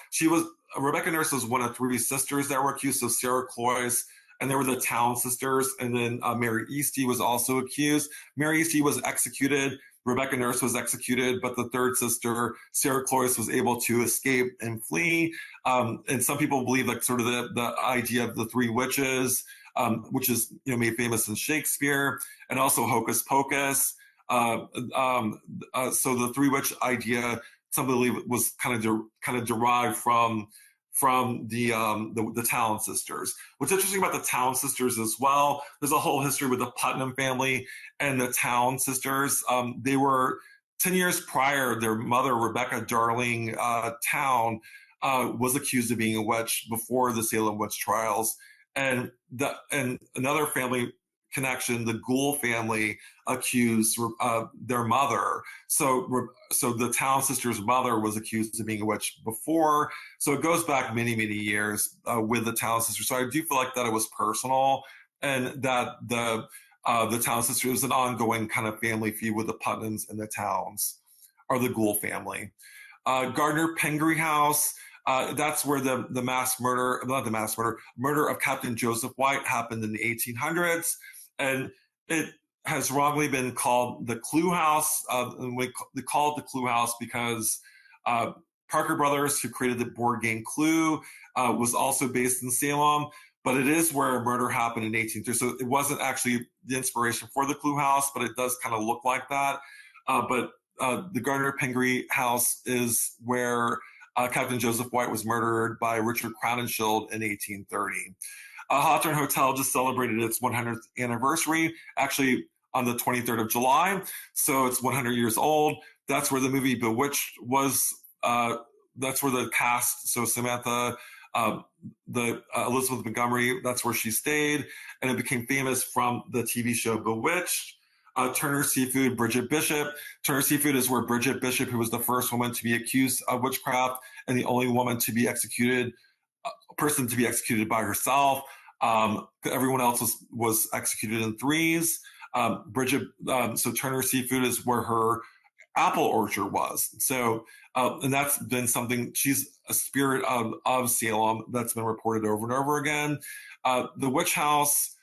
Rebecca Nurse was one of 3 sisters that were accused, so Sarah Cloyce, and there were the Town sisters, and then Mary Eastie was also accused. Mary Eastie was executed. Rebecca Nurse was executed, but the 3rd sister, Sarah Cloyce, was able to escape and flee. And some people believe sort of the idea of the 3 witches, which is made famous in Shakespeare, and also Hocus Pocus. So the 3 witch idea, some believe, was kind of derived from the Town sisters. What's interesting about the Town sisters as well, there's a whole history with the Putnam family and the Town sisters. They were 10 years prior, their mother, Rebecca Darling Town, was accused of being a witch before the Salem Witch Trials. And another family connection, the Gould family, accused their mother. So the Town sisters' mother was accused of being a witch before. So it goes back many years with the Town sisters. So I do feel like that it was personal, and that the Town sisters was an ongoing kind of family feud with the Putnams and the Towns, or the Gould family. Gardner Pingree House. That's where the murder of Captain Joseph White happened in the 1800s. And it has wrongly been called the Clue House. They call it the Clue House because Parker Brothers, who created the board game Clue, was also based in Salem. but it is where a murder happened in 1830. So it wasn't actually the inspiration for the Clue House, but it does kind of look like that. But the Gardner Pingree house is where Captain Joseph White was murdered by Richard Crowninshield in 1830. Hawthorne Hotel just celebrated its 100th anniversary, actually on the 23rd of July. So it's 100 years old. That's where the movie Bewitched was. That's where the cast, so Samantha, Elizabeth Montgomery, that's where she stayed. And it became famous from the TV show Bewitched. Turner Seafood, Bridget Bishop. Turner Seafood is where Bridget Bishop, who was the first woman to be accused of witchcraft and the only woman to be executed, person to be executed by herself. Everyone else was executed in threes. So Turner Seafood is where her apple orchard was. So, and that's been something, she's a spirit of Salem that's been reported over and over again. The witch house,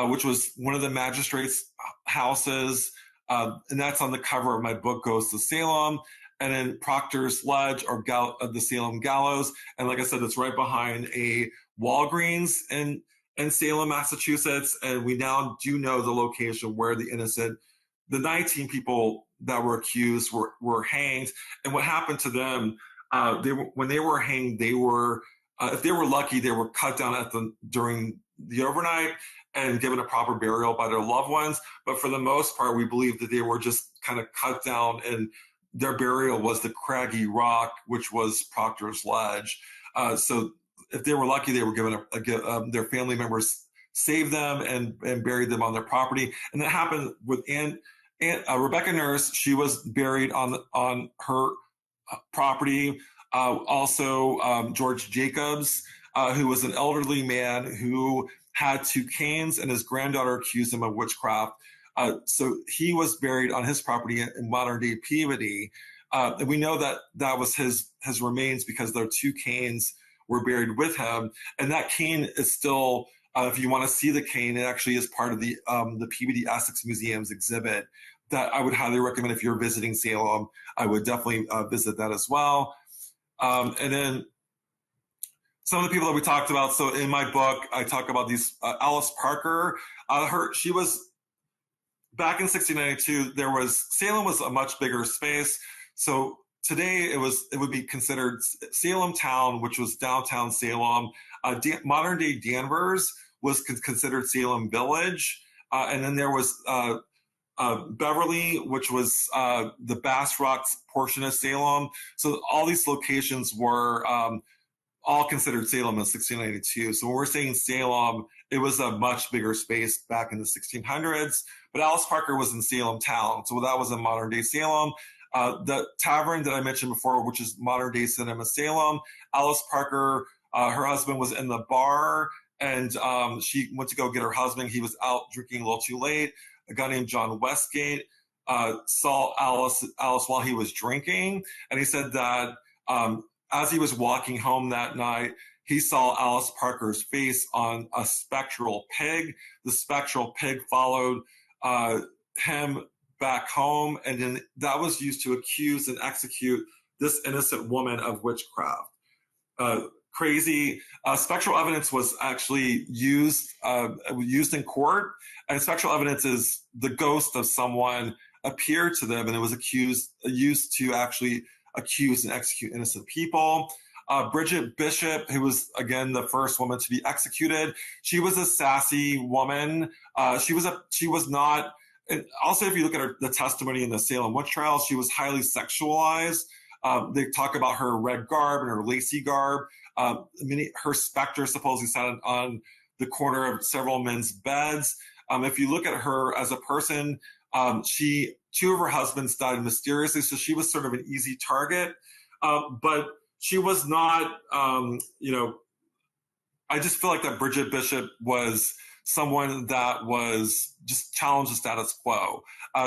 which was one of the magistrates' houses, and that's on the cover of my book, Ghosts of Salem. And then Proctor's Ledge, or the Salem Gallows. And like I said, it's right behind a Walgreens in Salem, Massachusetts. And we now do know the location where the 19 people that were accused were hanged. And what happened to them, when they were hanged, they were, if they were lucky, they were cut down during the overnight and given a proper burial by their loved ones. But for the most part, we believe that they were just kind of cut down, and their burial was the craggy rock, which was Proctor's Ledge. So if they were lucky, they were given their family members saved them and buried them on their property. And that happened with Rebecca Nurse. She was buried on her property. Also, George Jacobs, who was an elderly man who had two canes, and his granddaughter accused him of witchcraft. So he was buried on his property in modern-day Peabody. And we know that was his remains because their two canes were buried with him. And that cane is still, if you want to see the cane, it actually is part of the Peabody Essex Museum's exhibit that I would highly recommend if you're visiting Salem. I would definitely visit that as well. And then some of the people that we talked about. So in my book, I talk about these, Alice Parker, she was back in 1692, Salem was a much bigger space. So today it would be considered Salem Town, which was downtown Salem. Modern day Danvers was considered Salem Village. And then there was Beverly, which was the Bass Rocks portion of Salem. So all these locations were all considered Salem in 1692. So when we're saying Salem, it was a much bigger space back in the 1600s. But Alice Parker was in Salem Town. So that was in modern day Salem. The tavern that I mentioned before, which is modern day Cinema Salem, Alice Parker, her husband was in the bar, and she went to go get her husband. He was out drinking a little too late. A guy named John Westgate saw Alice while he was drinking. And he said that as he was walking home that night, he saw Alice Parker's face on a spectral pig. The spectral pig followed him back home, and then that was used to accuse and execute this innocent woman of witchcraft. Crazy. Spectral evidence was actually used in court, and spectral evidence is the ghost of someone appeared to them, and it was used to actually accuse and execute innocent people. Bridget Bishop, who was, again, the first woman to be executed, she was a sassy woman. She was not, and also if you look at the testimony in the Salem Witch Trials, she was highly sexualized. They talk about her red garb and her lacy garb. Her specter supposedly sat on the corner of several men's beds. If you look at her as a person, two of her husbands died mysteriously, so she was sort of an easy target. But she was not, I just feel like that Bridget Bishop was someone that was just challenged the status quo.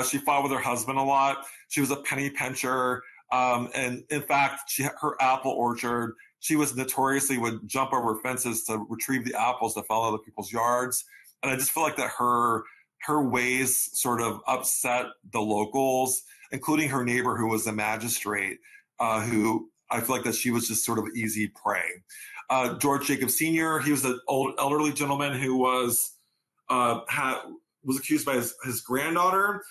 She fought with her husband a lot. She was a penny pincher. And in fact, her apple orchard, she was notoriously would jump over fences to retrieve the apples that fell out of other people's yards. And I just feel like that her ways sort of upset the locals, including her neighbor who was a magistrate, who I feel like that she was just sort of easy prey. George Jacob Sr., he was an old elderly gentleman who was accused by his granddaughter.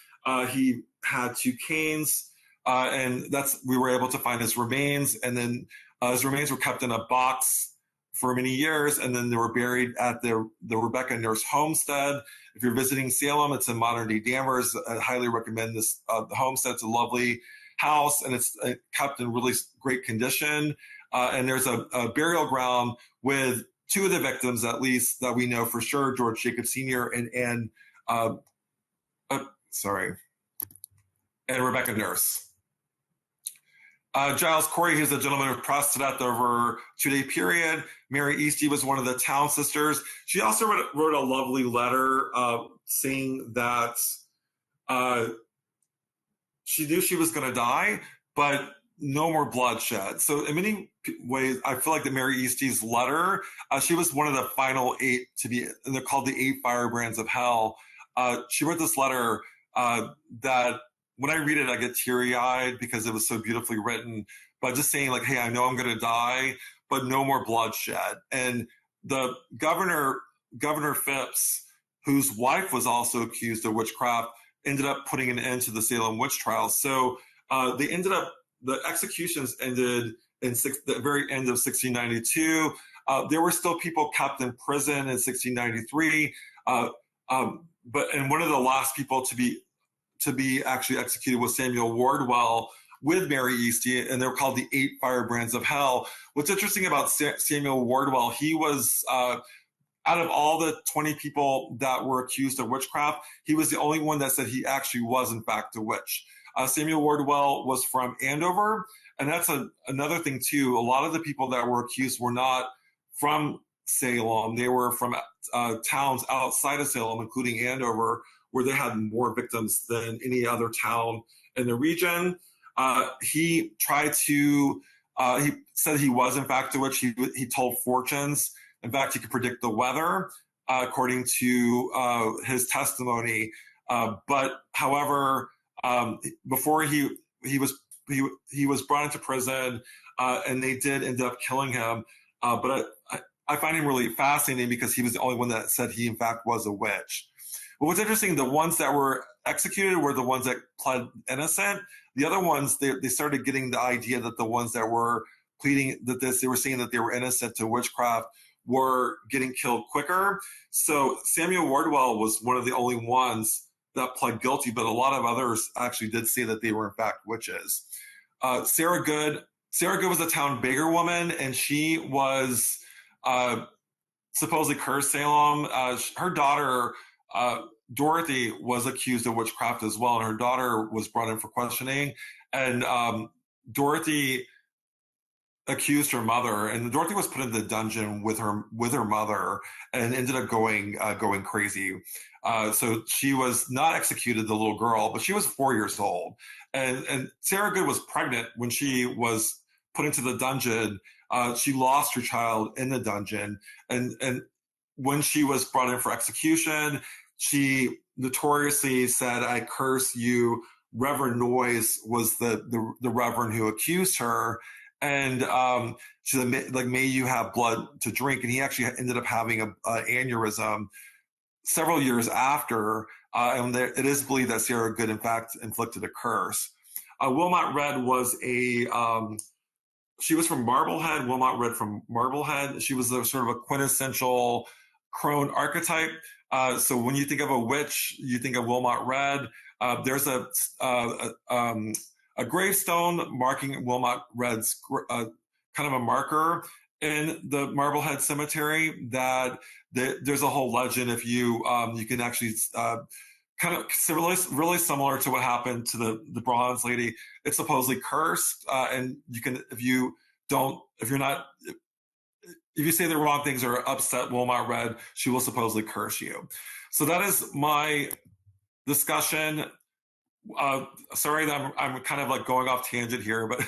He had 2 canes, and we were able to find his remains. And then his remains were kept in a box for many years, and then they were buried at the Rebecca Nurse homestead. If you're visiting Salem, it's in modern-day Danvers. I highly recommend this. The homestead. It's a lovely house, and it's kept in really great condition. And there's a burial ground with 2 of the victims, at least, that we know for sure, George Jacob Sr. and Rebecca Nurse. Giles Corey, he's a gentleman who processed to death over a 2-day period. Mary Eastie was one of the town sisters. She also wrote a lovely letter saying that she knew she was going to die, but no more bloodshed. So in many ways, I feel like the Mary Eastie's letter, she was one of the final 8 to be, and they're called the 8 firebrands of hell. She wrote this letter that when I read it, I get teary-eyed because it was so beautifully written, but just saying like, hey, I know I'm going to die, but no more bloodshed. And the governor Phipps, whose wife was also accused of witchcraft, ended up putting an end to the Salem Witch Trials. So the executions ended in the very end of 1692. There were still people kept in prison in 1693. And one of the last people to be actually executed was Samuel Wardwell with Mary Eastie, and they were called the 8 firebrands of hell. What's interesting about Samuel Wardwell, he was, out of all the 20 people that were accused of witchcraft, he was the only one that said he actually was, in fact, a witch. Samuel Wardwell was from Andover, and that's another thing, too. A lot of the people that were accused were not from Salem. They were from towns outside of Salem, including Andover, where they had more victims than any other town in the region. He said he was, in fact, a witch. He told fortunes. In fact, he could predict the weather, according to his testimony. But however, before he was brought into prison, and they did end up killing him. But I find him really fascinating because he was the only one that said he, in fact, was a witch. But what's interesting, the ones that were executed were the ones that pled innocent. The other ones, they started getting the idea that the ones that were pleading they were saying that they were innocent to witchcraft were getting killed quicker. So Samuel Wardwell was one of the only ones that pled guilty, but a lot of others actually did say that they were, in fact, witches. Sarah Good was a town beggar woman, and she was supposedly cursed Salem. Her daughter, Dorothy, was accused of witchcraft as well, and her daughter was brought in for questioning. And Dorothy accused her mother, and Dorothy was put in the dungeon with her mother, and ended up going crazy. So she was not executed, the little girl, but she was 4 years old. And Sarah Good was pregnant when she was put into the dungeon. She lost her child in the dungeon, and when she was brought in for execution, she notoriously said, "I curse you." Reverend Noyes was the reverend who accused her, and she said, like, "May you have blood to drink." And he actually ended up having an aneurysm several years after, and it is believed that Sarah Good, in fact, inflicted a curse. Wilmot Red was she was from Marblehead. Wilmot Red from Marblehead. She was sort of a quintessential crone archetype. So when you think of a witch, you think of Wilmot Red. There's a gravestone marking Wilmot Red's kind of a marker in the Marblehead Cemetery. That there's a whole legend. If you can actually kind of really similar to what happened to the bronze lady. It's supposedly cursed, and you can if you say the wrong things or upset Wilmot Red, she will supposedly curse you. So that is my discussion. Sorry that I'm kind of like going off tangent here, but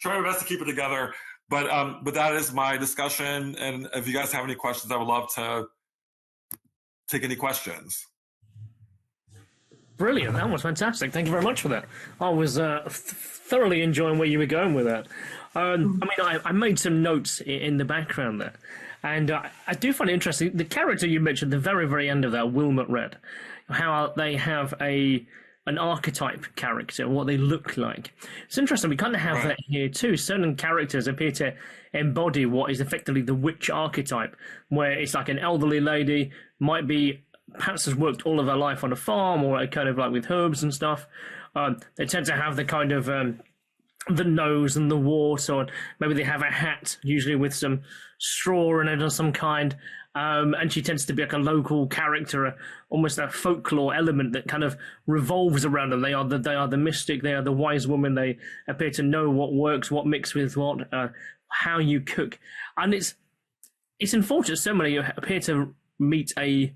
trying my best to keep it together. But that is my discussion. And if you guys have any questions, I would love to take any questions. Brilliant. That was fantastic. Thank you very much for that. I was thoroughly enjoying where you were going with that. I made some notes in the background there. And I do find it interesting. The character you mentioned at the very, very end of that, Wilmot Red, how they have an archetype character and what they look like. It's interesting. We kind of have that here too. Certain characters appear to embody what is effectively the witch archetype, where it's like an elderly lady, might be perhaps has worked all of her life on a farm or kind of like with herbs and stuff. They tend to have the kind of the nose and the wart, or maybe they have a hat, usually with some straw in it of some kind. And she tends to be like a local character, almost a folklore element that kind of revolves around them. They are the mystic, they are the wise woman. They appear to know what works, what mixed with what, how you cook. And it's unfortunate so many appear to meet a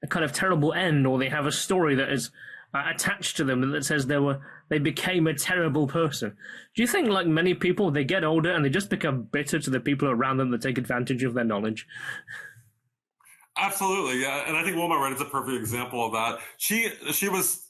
kind of terrible end, or they have a story that is attached to them that says they became a terrible person. Do you think, like many people, they get older and they just become bitter to the people around them that take advantage of their knowledge? Absolutely, yeah. And I think Wilma Red is a perfect example of that. She was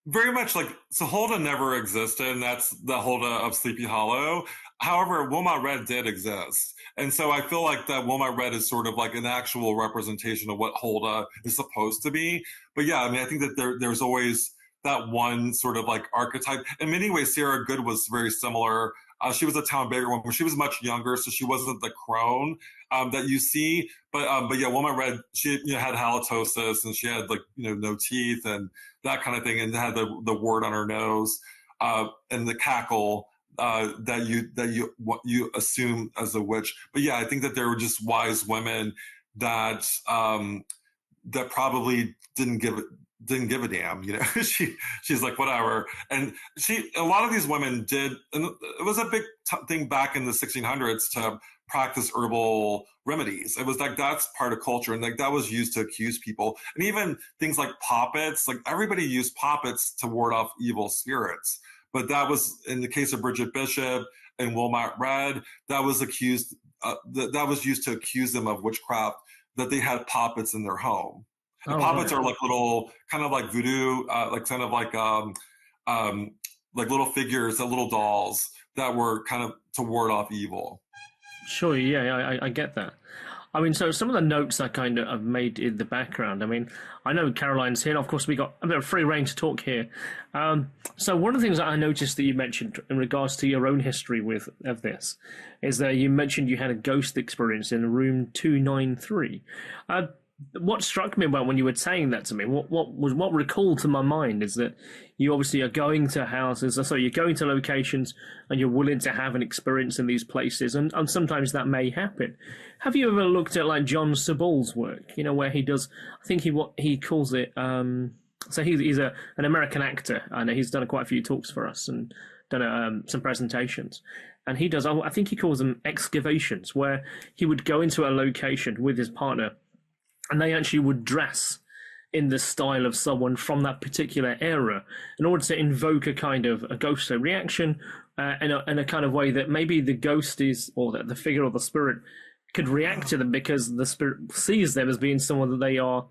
very much like, so Hulda never existed, and that's the Hulda of Sleepy Hollow. However, Wilma Red did exist. And so I feel like that Wilma Red is sort of like an actual representation of what Hulda is supposed to be. But yeah, I mean, I think that there's always that one sort of like archetype. In many ways, Sarah Good was very similar. She was a town beggar woman. She was much younger, so she wasn't the crone that you see. But yeah, Wilma Red, she had halitosis, and she had like no teeth and that kind of thing, and had the wart on her nose and the cackle that you assume as a witch. But yeah, I think that there were just wise women that that probably didn't give a damn. She's like, whatever. And a lot of these women did, and it was a big thing back in the 1600s to practice herbal remedies. It was like, that's part of culture. And like, that was used to accuse people. And even things like poppets, like everybody used poppets to ward off evil spirits. But that was, in the case of Bridget Bishop and Wilmot Red, that was accused, that was used to accuse them of witchcraft, that they had poppets in their home. The poppets are like little, kind of like voodoo, like kind of like little figures, little dolls that were kind of to ward off evil. Sure, yeah, I get that. I mean, so some of the notes I kind of have made in the background, I mean, I know Caroline's here, and of course we got a bit of free reign to talk here. So one of the things that I noticed that you mentioned in regards to your own history of this is that you mentioned you had a ghost experience in room 293. What struck me about when you were saying that to me, what recalled to my mind is that you obviously are going to houses, so you're going to locations and you're willing to have an experience in these places, and sometimes that may happen. Have you ever looked at like John Sabul's work, where he does, I think he calls it, so he's an American actor, and he's done quite a few talks for us and done some presentations. And he does, I think he calls them excavations, where he would go into a location with his partner, and they actually would dress in the style of someone from that particular era in order to invoke a kind of a ghostly reaction in a kind of way that maybe the ghost is, or the figure or the spirit could react to them because the spirit sees them as being someone that they are,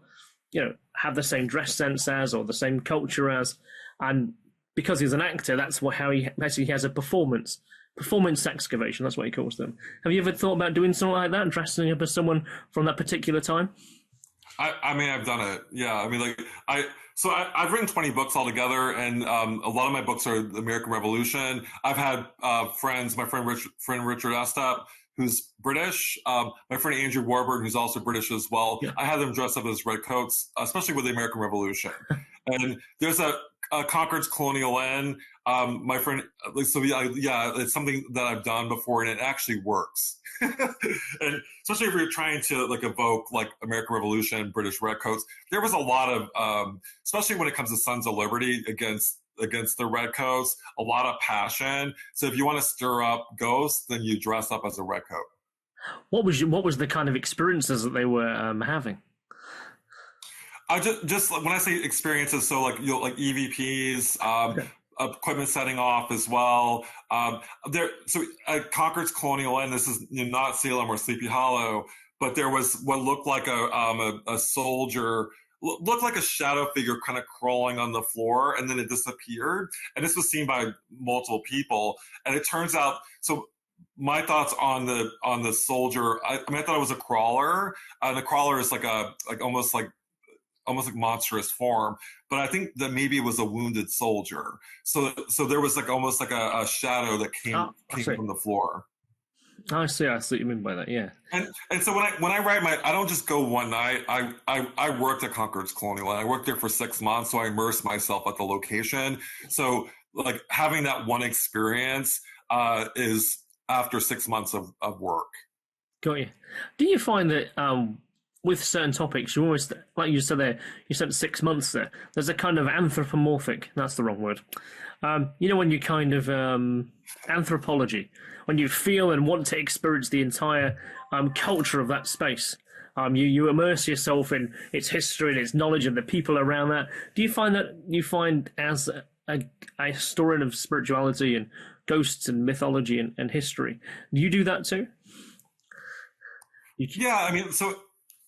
have the same dress sense as or the same culture as. And because he's an actor, that's how he basically has a performance excavation. That's what he calls them. Have you ever thought about doing something like that, dressing up as someone from that particular time? I mean, I've done it. Yeah. I mean, I've written 20 books altogether, and a lot of my books are the American Revolution. I've had friends, my friend Richard ASSAP, who's British, my friend Andrew Warburg, who's also British as well. Yeah. I had them dress up as redcoats, especially with the American Revolution. And there's a Concord's Colonial Inn. My friend, so yeah, it's something that I've done before, and it actually works. And especially if you're trying to like evoke like American Revolution, British redcoats, there was a lot of, especially when it comes to Sons of Liberty against the redcoats, a lot of passion. So if you want to stir up ghosts, then you dress up as a redcoat. What was the kind of experiences that they were having? I just when I say experiences, so like EVPs, okay. Equipment setting off as well. So at Concord's Colonial Inn, this is not Salem or Sleepy Hollow, but there was what looked like a soldier looked like a shadow figure kind of crawling on the floor, and then it disappeared. And this was seen by multiple people. And it turns out, so my thoughts on the soldier, I mean, I thought it was a crawler. The crawler is like almost like monstrous form, but I think that maybe it was a wounded soldier. So there was like almost like a shadow that came from the floor. I see what you mean by that. Yeah. And so when I write I don't just go one night. I worked at Concord's Colonial Land. I worked there for 6 months, so I immersed myself at the location. So like having that one experience is after 6 months of work. Got you. Do you find that with certain topics, you almost, like you said there, you spent 6 months there, there's a kind of anthropomorphic, that's the wrong word, when you kind of anthropology, when you feel and want to experience the entire culture of that space. You immerse yourself in its history and its knowledge of the people around that. Do you find as a historian of spirituality and ghosts and mythology and history, do you do that too? Yeah, I mean, so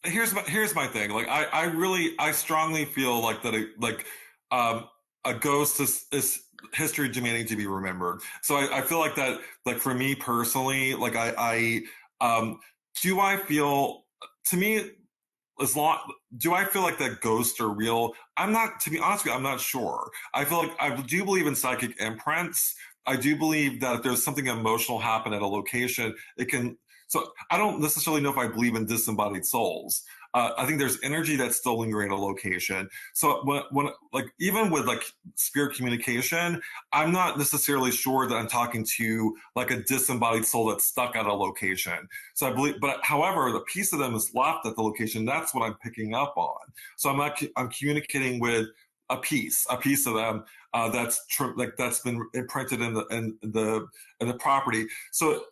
here's my thing. Like, I strongly feel like that a ghost is history demanding to be remembered. So I feel like that, like for me personally, like do I feel, to me, do I feel like that ghosts are real? To be honest with you, I'm not sure. I feel like I do believe in psychic imprints. I do believe that if there's something emotional happen at a location, it can. So I don't necessarily know if I believe in disembodied souls. I think there's energy that's still lingering at a location. So when like even with like spirit communication, I'm not necessarily sure that I'm talking to like a disembodied soul that's stuck at a location. So I believe, but however, the piece of them is left at the location. That's what I'm picking up on. So I'm communicating with a piece of them that's been imprinted in the property. So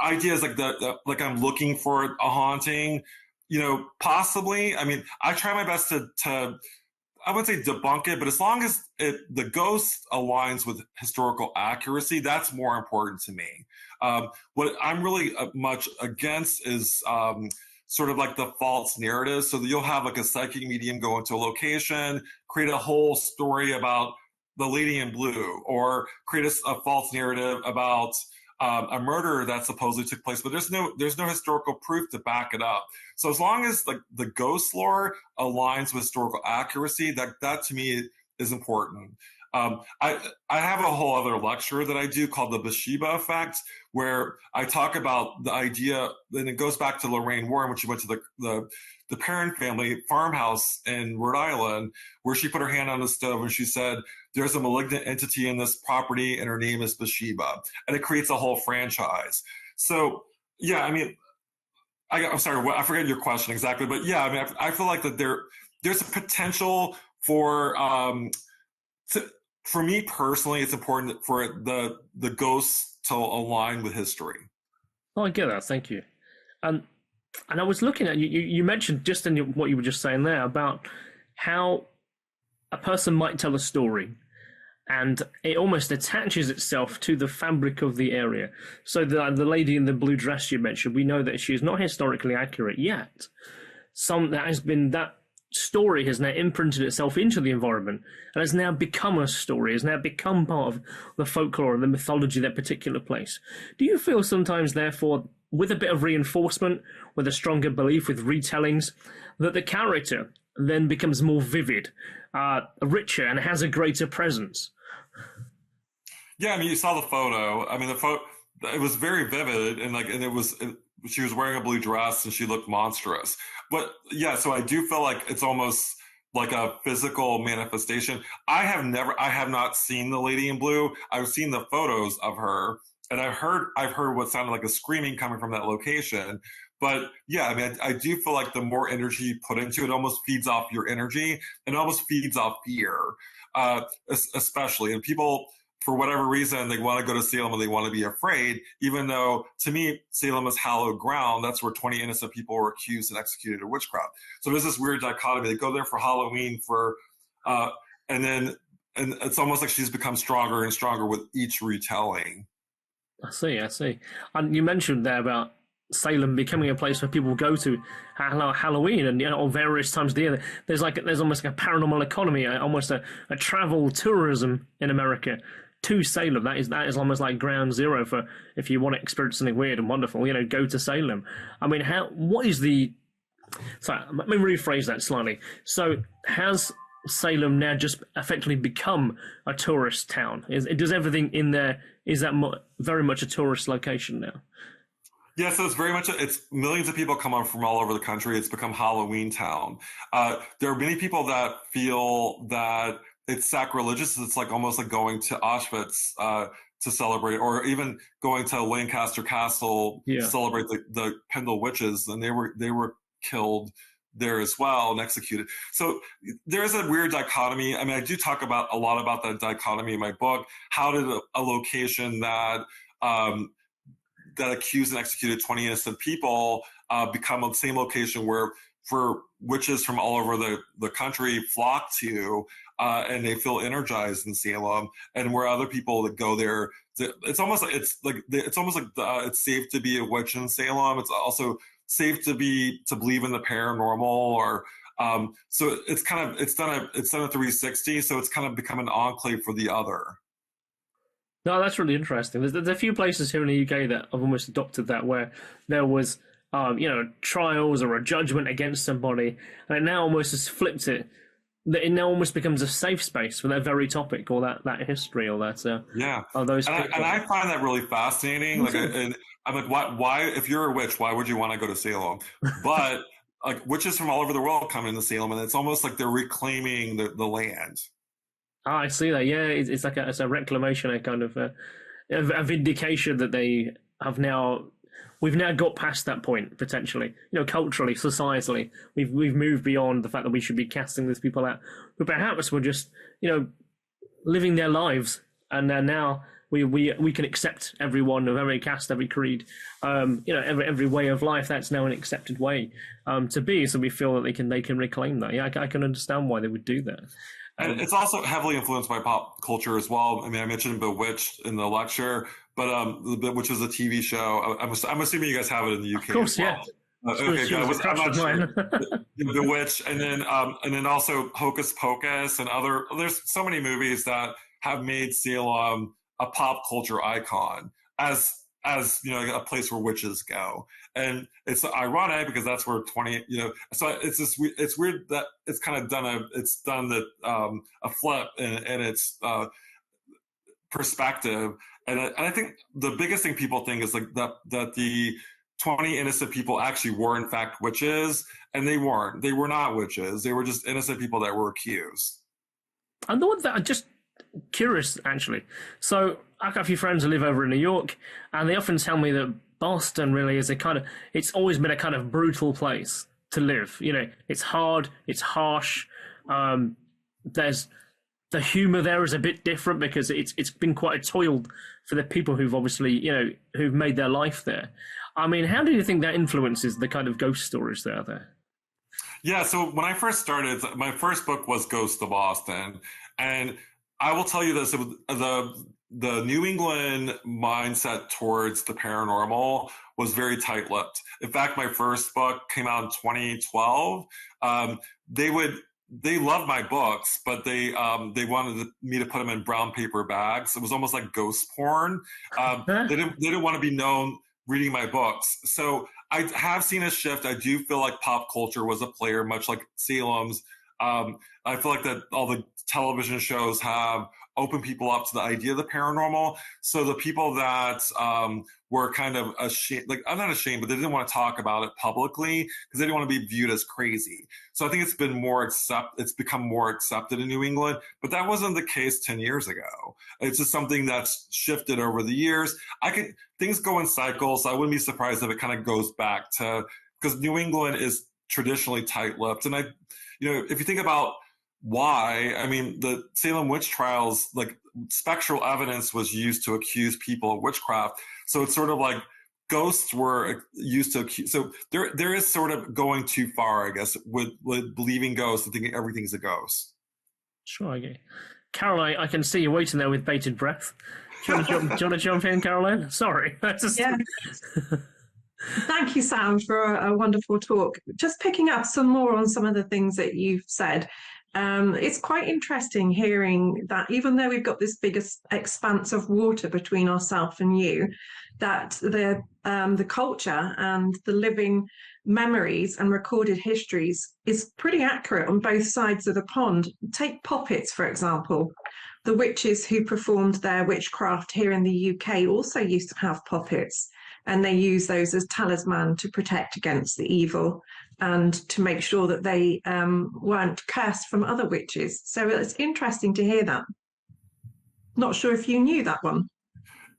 ideas like that, like I'm looking for a haunting, possibly. I mean, I try my best to I would say debunk it, but as long as the ghost aligns with historical accuracy, that's more important to me. What I'm really much against is sort of like the false narrative. So that you'll have like a psychic medium go into a location, create a whole story about the lady in blue, or create a false narrative about a murder that supposedly took place, but there's no historical proof to back it up. So as long as like the ghost lore aligns with historical accuracy, that to me is important. I have a whole other lecture that I do called the Bathsheba effect, where I talk about the idea, and it goes back to Lorraine Warren when she went to the Perrin family farmhouse in Rhode Island, where she put her hand on the stove and she said, "There's a malignant entity in this property, and her name is Bathsheba," and it creates a whole franchise. So yeah, I mean, I'm sorry, I forget your question exactly, but yeah, I mean, I feel like that there's a potential for for me personally, it's important for the ghosts to align with history. Oh, I get that. Thank you. And I was looking at you mentioned just in what you were just saying there about how a person might tell a story and it almost attaches itself to the fabric of the area. So the lady in the blue dress you mentioned, we know that she is not historically accurate yet. That story has now imprinted itself into the environment and has now become a story, has now become part of the folklore and the mythology of that particular place. Do you feel sometimes, therefore, with a bit of reinforcement, with a stronger belief, with retellings, that the character then becomes more vivid, richer, and has a greater presence? Yeah, I mean, you saw the photo. I mean, it was very vivid, and she was wearing a blue dress and she looked monstrous. But yeah, so I do feel like it's almost like a physical manifestation. I have not seen the lady in blue. I've seen the photos of her, and I've heard what sounded like a screaming coming from that location. But yeah, I mean, I do feel like the more energy you put into it, almost feeds off your energy and almost feeds off fear, especially. And people, for whatever reason, they want to go to Salem and they want to be afraid, even though, to me, Salem is hallowed ground. That's where 20 innocent people were accused and executed of witchcraft. So there's this weird dichotomy. They go there for Halloween and it's almost like she's become stronger and stronger with each retelling. I see. And you mentioned there about Salem becoming a place where people go to Halloween and on various times of the year. There's almost like a paranormal economy, almost a travel tourism in America to Salem. That is almost like ground zero for if you want to experience something weird and wonderful. Go to Salem. I mean, what is the? Sorry, let me rephrase that slightly. So has Salem now just effectively become a tourist town? Does everything in there, is that very much a tourist location now? Yeah, so it's very much, it's millions of people come on from all over the country. It's become Halloween town. There are many people that feel that it's sacrilegious. It's like almost like going to Auschwitz to celebrate, or even going to Lancaster Castle to celebrate the Pendle witches, and they were killed there as well and executed. So there is a weird dichotomy. I mean, I do talk about a lot about that dichotomy in my book. How did a location that accused and executed 20 innocent people become the same location where witches from all over the country flock to, and they feel energized in Salem, and where other people that go there, it's almost like it's safe to be a witch in Salem. It's also safe to believe in the paranormal, or so it's done a 360. So it's kind of become an enclave for the other. No, that's really interesting. There's a few places here in the UK that have almost adopted that, where there was, trials or a judgment against somebody, and it now almost has flipped it. It now almost becomes a safe space for that very topic, or that history, or that. Those. And I find that really fascinating. Like, I'm like, why? If you're a witch, why would you want to go to Salem? But like, witches from all over the world come into Salem, and it's almost like they're reclaiming the land. Ah, I see that. Yeah, it's like it's a reclamation, a kind of a vindication that they have now. We've now got past that point, potentially. Culturally, societally, we've moved beyond the fact that we should be casting these people out. But perhaps we're just, living their lives, and now we can accept everyone of every caste, every creed, every way of life. That's now an accepted way to be. So we feel that they can reclaim that. Yeah, I can understand why they would do that. And it's also heavily influenced by pop culture as well. I mean, I mentioned Bewitched in the lecture, but which is a TV show. I'm assuming you guys have it in the UK. Of course, as well. Yeah. Okay, I'm not sure. Bewitched, and then also Hocus Pocus and other. There's so many movies that have made Salem a pop culture icon as a place where witches go. And it's ironic because that's where so it's weird that it's kind of done a flip in its perspective. And I think the biggest thing people think is like that the 20 innocent people actually were in fact witches, and they weren't. They were not witches. They were just innocent people that were accused. And the one that I'm just curious, actually. So I've got a few friends who live over in New York, and they often tell me that Boston really is it's always been a kind of brutal place to live. It's hard, it's harsh. There's the humor there is a bit different because it's been quite a toil for the people who've obviously, who've made their life there. I mean, how do you think that influences the kind of ghost stories that are there? Yeah, so when I first started, my first book was Ghost of Boston, and I will tell you this, the New England mindset towards the paranormal was very tight-lipped. In fact, my first book came out in 2012. They loved my books, but they wanted me to put them in brown paper bags. It was almost like ghost porn. They didn't want to be known reading my books. So I have seen a shift. I do feel like pop culture was a player, much like Salem's. I feel like that all the television shows have opened people up to the idea of the paranormal. So the people that were kind of ashamed, like I'm not ashamed, but they didn't want to talk about it publicly because they didn't want to be viewed as crazy. So I think it's become more accepted in New England, but that wasn't the case 10 years ago. It's just something that's shifted over the years. Things go in cycles. So I wouldn't be surprised if it kind of goes back to, because New England is traditionally tight-lipped. And if you think about why, I mean, the Salem Witch Trials, like spectral evidence was used to accuse people of witchcraft. So it's sort of like ghosts were used to accuse. So there is sort of going too far, I guess, with believing ghosts and thinking everything's a ghost. Sure, okay. Caroline, I can see you waiting there with bated breath. Do you want to jump in, Caroline? Sorry. Yeah. Thank you, Sam, for a wonderful talk. Just picking up some more on some of the things that you've said. It's quite interesting hearing that even though we've got this biggest expanse of water between ourselves and you, that the culture and the living memories and recorded histories is pretty accurate on both sides of the pond. Take Poppets, for example. The witches who performed their witchcraft here in the UK also used to have poppets, and they use those as talisman to protect against the evil and to make sure that they weren't cursed from other witches. So it's interesting to hear that. Not sure if you knew that one.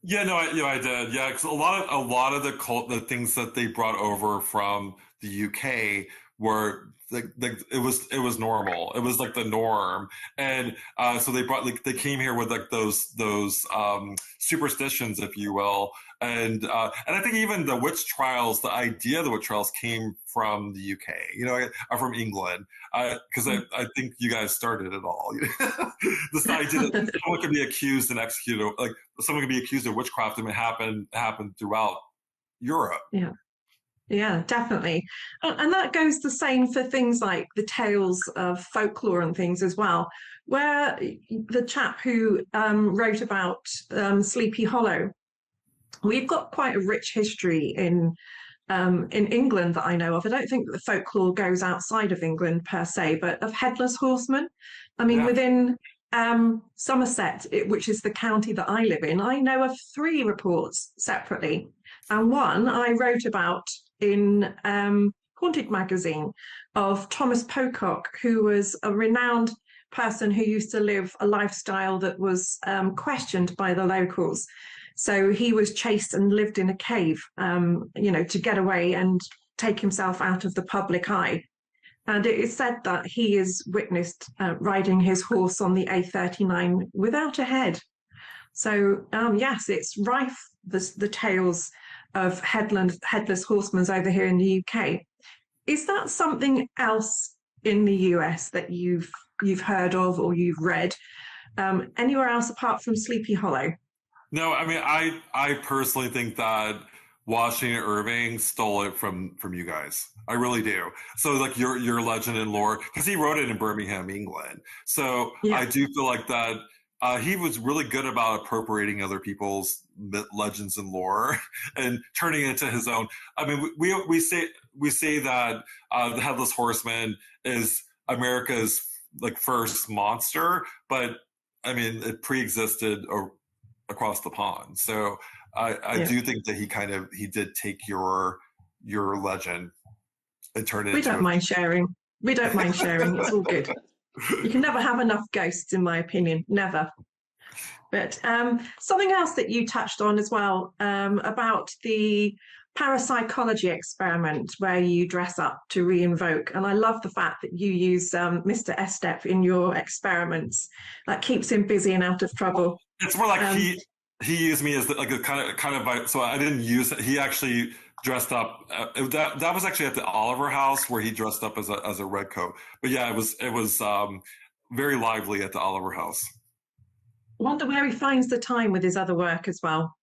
Yeah, no, I did. Yeah, because a lot of the things that they brought over from the UK were like it was normal. It was like the norm, and so they came here with like those superstitions, if you will, and I think even the witch trials, the idea of the witch trials came from the UK. From England, because I think you guys started it all. This idea that someone could be accused and executed, like someone could be accused of witchcraft, and it happened throughout Europe. Yeah. Yeah, definitely. And that goes the same for things like the tales of folklore and things as well, where the chap who wrote about Sleepy Hollow, we've got quite a rich history in England that I know of. I don't think that the folklore goes outside of England per se, but of Headless Horseman. I mean, within Somerset, which is the county that I live in, I know of 3 reports separately. And one I wrote about in Haunted magazine of Thomas Pocock, who was a renowned person who used to live a lifestyle that was questioned by the locals. So he was chased and lived in a cave, to get away and take himself out of the public eye. And it is said that he is witnessed riding his horse on the A39 without a head. So yes, it's rife, the tales of headless horsemen over here in the UK. Is that something else in the US that you've heard of or you've read? Anywhere else apart from Sleepy Hollow? No, I mean, I personally think that Washington Irving stole it from you guys. I really do. So like your legend and lore, because he wrote it in Birmingham, England. So yeah. I do feel like that he was really good about appropriating other people's legends and lore and turning it into his own. I mean, we say that the Headless Horseman is America's like first monster, but I mean it pre-existed across the pond. So I do think that he did take your legend and turn it. We don't mind sharing. We don't mind sharing. It's all good. You can never have enough ghosts, in my opinion. Never. But something else that you touched on as well about the parapsychology experiment where you dress up to re-invoke. And I love the fact that you use Mr. ASSAP in your experiments. That keeps him busy and out of trouble. It's more like he used me as like a kind of so I didn't use it. He actually dressed up. That was actually at the Oliver House where he dressed up as a red coat. But yeah, it was very lively at the Oliver House. I wonder where he finds the time with his other work as well.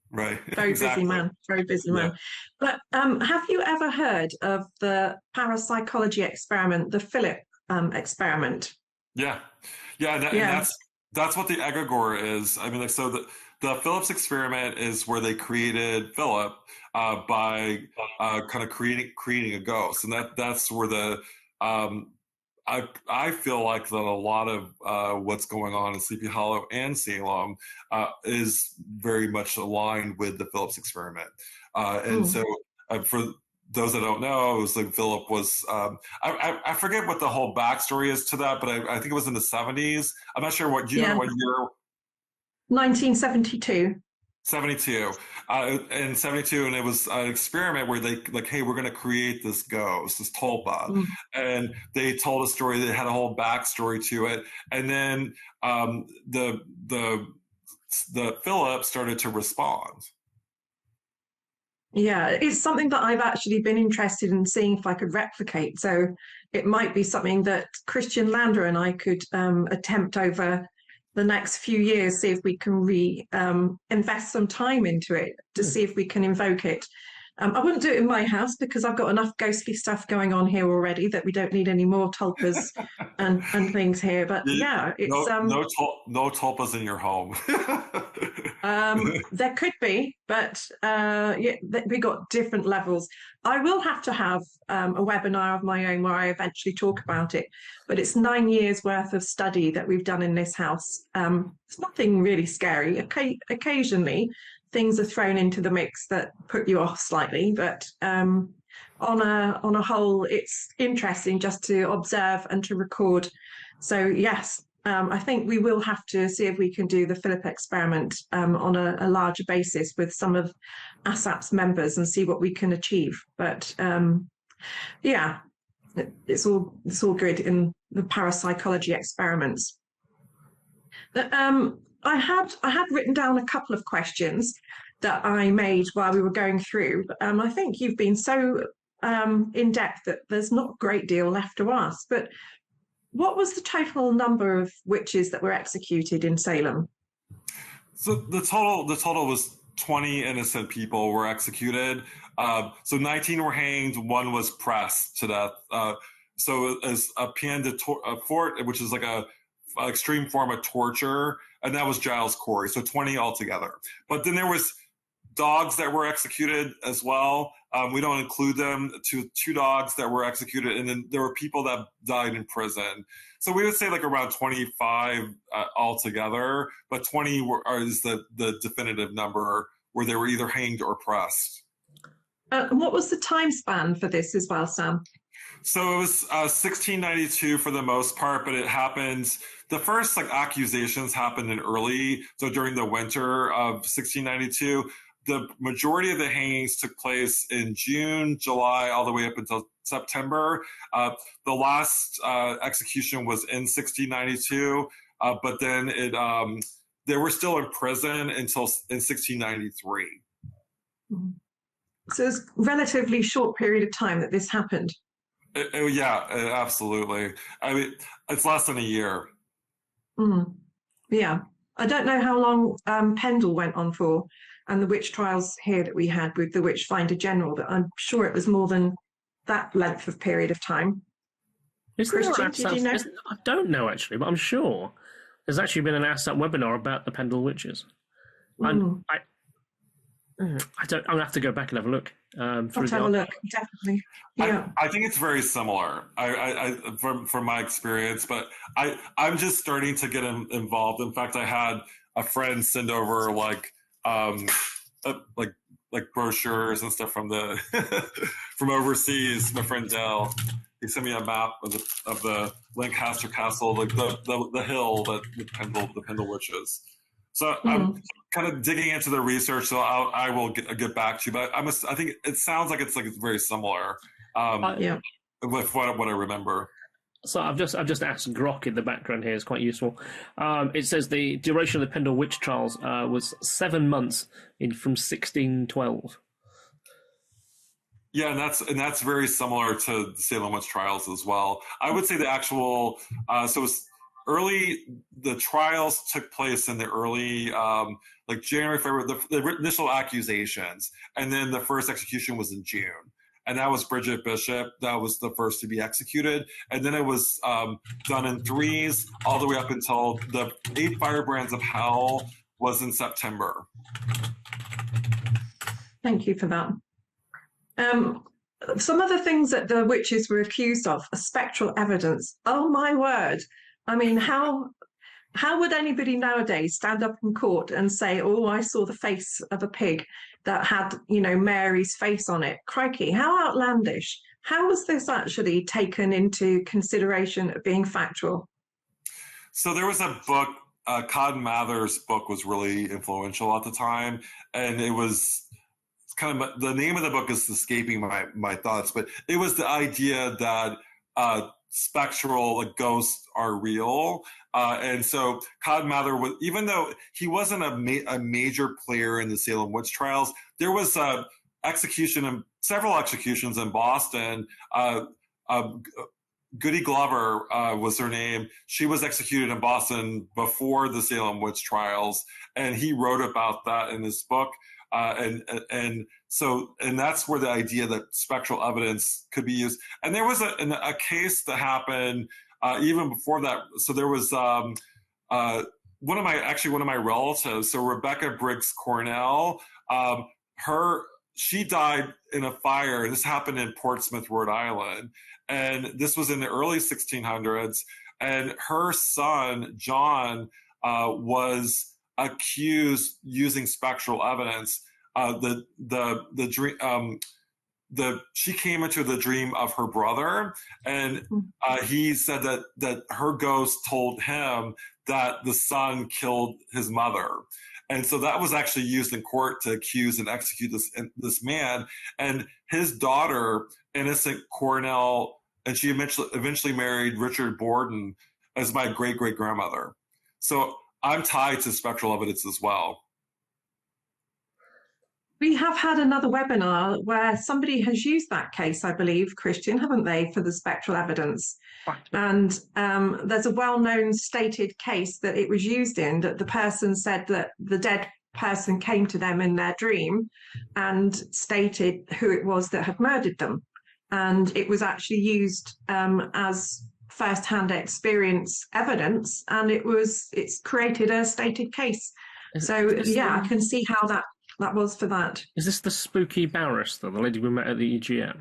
Right. Very exactly. Busy man. Very busy man. But have you ever heard of the parapsychology experiment, the Philip experiment? Yeah. And that's what the egregore is. I mean, like, so the Phillips experiment is where they created Philip by kind of creating a ghost, and that's where the I feel like that a lot of what's going on in Sleepy Hollow and Salem is very much aligned with the Phillips experiment, and so for those that don't know, it was like Philip was I forget what the whole backstory is to that, but I think it was in the 70s. I'm not sure what know what year. 1972. 72. In 72, and it was an experiment where they like, hey, we're going to create this ghost, this tulpa, and they told a story that had a whole backstory to it, and then the Philip started to respond. Yeah, it's something that I've actually been interested in seeing if I could replicate. So it might be something that Kristian Lander and I could attempt over the next few years, see if we can invest some time into it to see if we can invoke it. I wouldn't do it in my house because I've got enough ghostly stuff going on here already that we don't need any more tulpas and things here. But yeah, it's no tulpas in your home. there could be, but yeah, we got different levels. I will have to have a webinar of my own where I eventually talk about it. But it's 9 years worth of study that we've done in this house. It's nothing really scary. Occasionally, things are thrown into the mix that put you off slightly, but on a whole, it's interesting just to observe and to record. So yes, I think we will have to see if we can do the Philip experiment on a larger basis with some of ASSAP's members and see what we can achieve. But yeah, it's all good in the parapsychology experiments. I had written down a couple of questions that I made while we were going through. I think you've been so in depth that there's not a great deal left to ask. But what was the total number of witches that were executed in Salem? So the total was 20 innocent people were executed. So 19 were hanged, 1 was pressed to death. So as a peine de mort, which is like a extreme form of torture, and that was Giles Corey. So 20 altogether. But then there was dogs that were executed as well. We don't include them. Two dogs that were executed, and then there were people that died in prison. So we would say like around 25 altogether, but 20 is the definitive number where they were either hanged or pressed. What was the time span for this as well, Sam? So it was 1692 for the most part, but it happened. The first like accusations happened so during the winter of 1692. The majority of the hangings took place in June, July, all the way up until September. The last execution was in 1692, but then they were still in prison until in 1693. Mm-hmm. So it's a relatively short period of time that this happened. Yeah, absolutely. I mean, it's less than a year. Mm. Yeah. I don't know how long Pendle went on for, and the witch trials here that we had with the Witchfinder General, but I'm sure it was more than that length of period of time. Kristian, did you know? I don't know actually, but I'm sure there's actually been an ASSAP webinar about the Pendle witches. Mm. I'm gonna have to go back and have a look. Let's have a look, definitely. Yeah, I think it's very similar. I from my experience, but I'm just starting to get involved. In fact, I had a friend send over like brochures and stuff from the from overseas. My friend Dell, he sent me a map of the Lancaster Castle, like the hill that the Pendle Witches. So I'm kind of digging into the research, so I will get back to you. But I think it sounds like it's very similar. With what I remember. So I've just asked Grok in the background here. It's quite useful. It says the duration of the Pendle Witch Trials was 7 months from 1612. Yeah, and that's very similar to the Salem Witch Trials as well. I would say the actual so it was the trials took place in the early like January, February, the initial accusations, and then the first execution was in June. And that was Bridget Bishop. That was the first to be executed. And then it was done in threes all the way up until the 8 firebrands of hell was in September. Thank you for that. Some of the things that the witches were accused of are spectral evidence. Oh, my word. I mean, how would anybody nowadays stand up in court and say, oh, I saw the face of a pig that had, Mary's face on it? Crikey, how outlandish. How was this actually taken into consideration of being factual? So there was a book, Cotton Mather's book was really influential at the time. And it was kind of, the name of the book is escaping my thoughts, but it was the idea that spectral ghosts are real. And so Cotton Mather was, even though he wasn't a major player in the Salem Witch Trials, there was several executions in Boston. Goody Glover was her name. She was executed in Boston before the Salem Witch Trials, and he wrote about that in his book. and that's where the idea that spectral evidence could be used. And there was a case that happened even before that. So there was one of my relatives, so Rebecca Briggs Cornell, she died in a fire. This happened in Portsmouth, Rhode Island, and this was in the early 1600s. And her son John was accused using spectral evidence. She came into the dream of her brother, and he said that her ghost told him that the son killed his mother. And so that was actually used in court to accuse and execute this man. And his daughter, Innocent Cornell, and she eventually married Richard Borden as my great-great-grandmother. So I'm tied to spectral evidence as well. We have had another webinar where somebody has used that case, I believe, Kristian, haven't they, for the spectral evidence? And there's a well-known stated case that it was used in, that the person said that the dead person came to them in their dream and stated who it was that had murdered them. And it was actually used as first-hand experience evidence, and it's created a stated case. I can see how that was for that. Is this the spooky barrister, the lady we met at the EGM?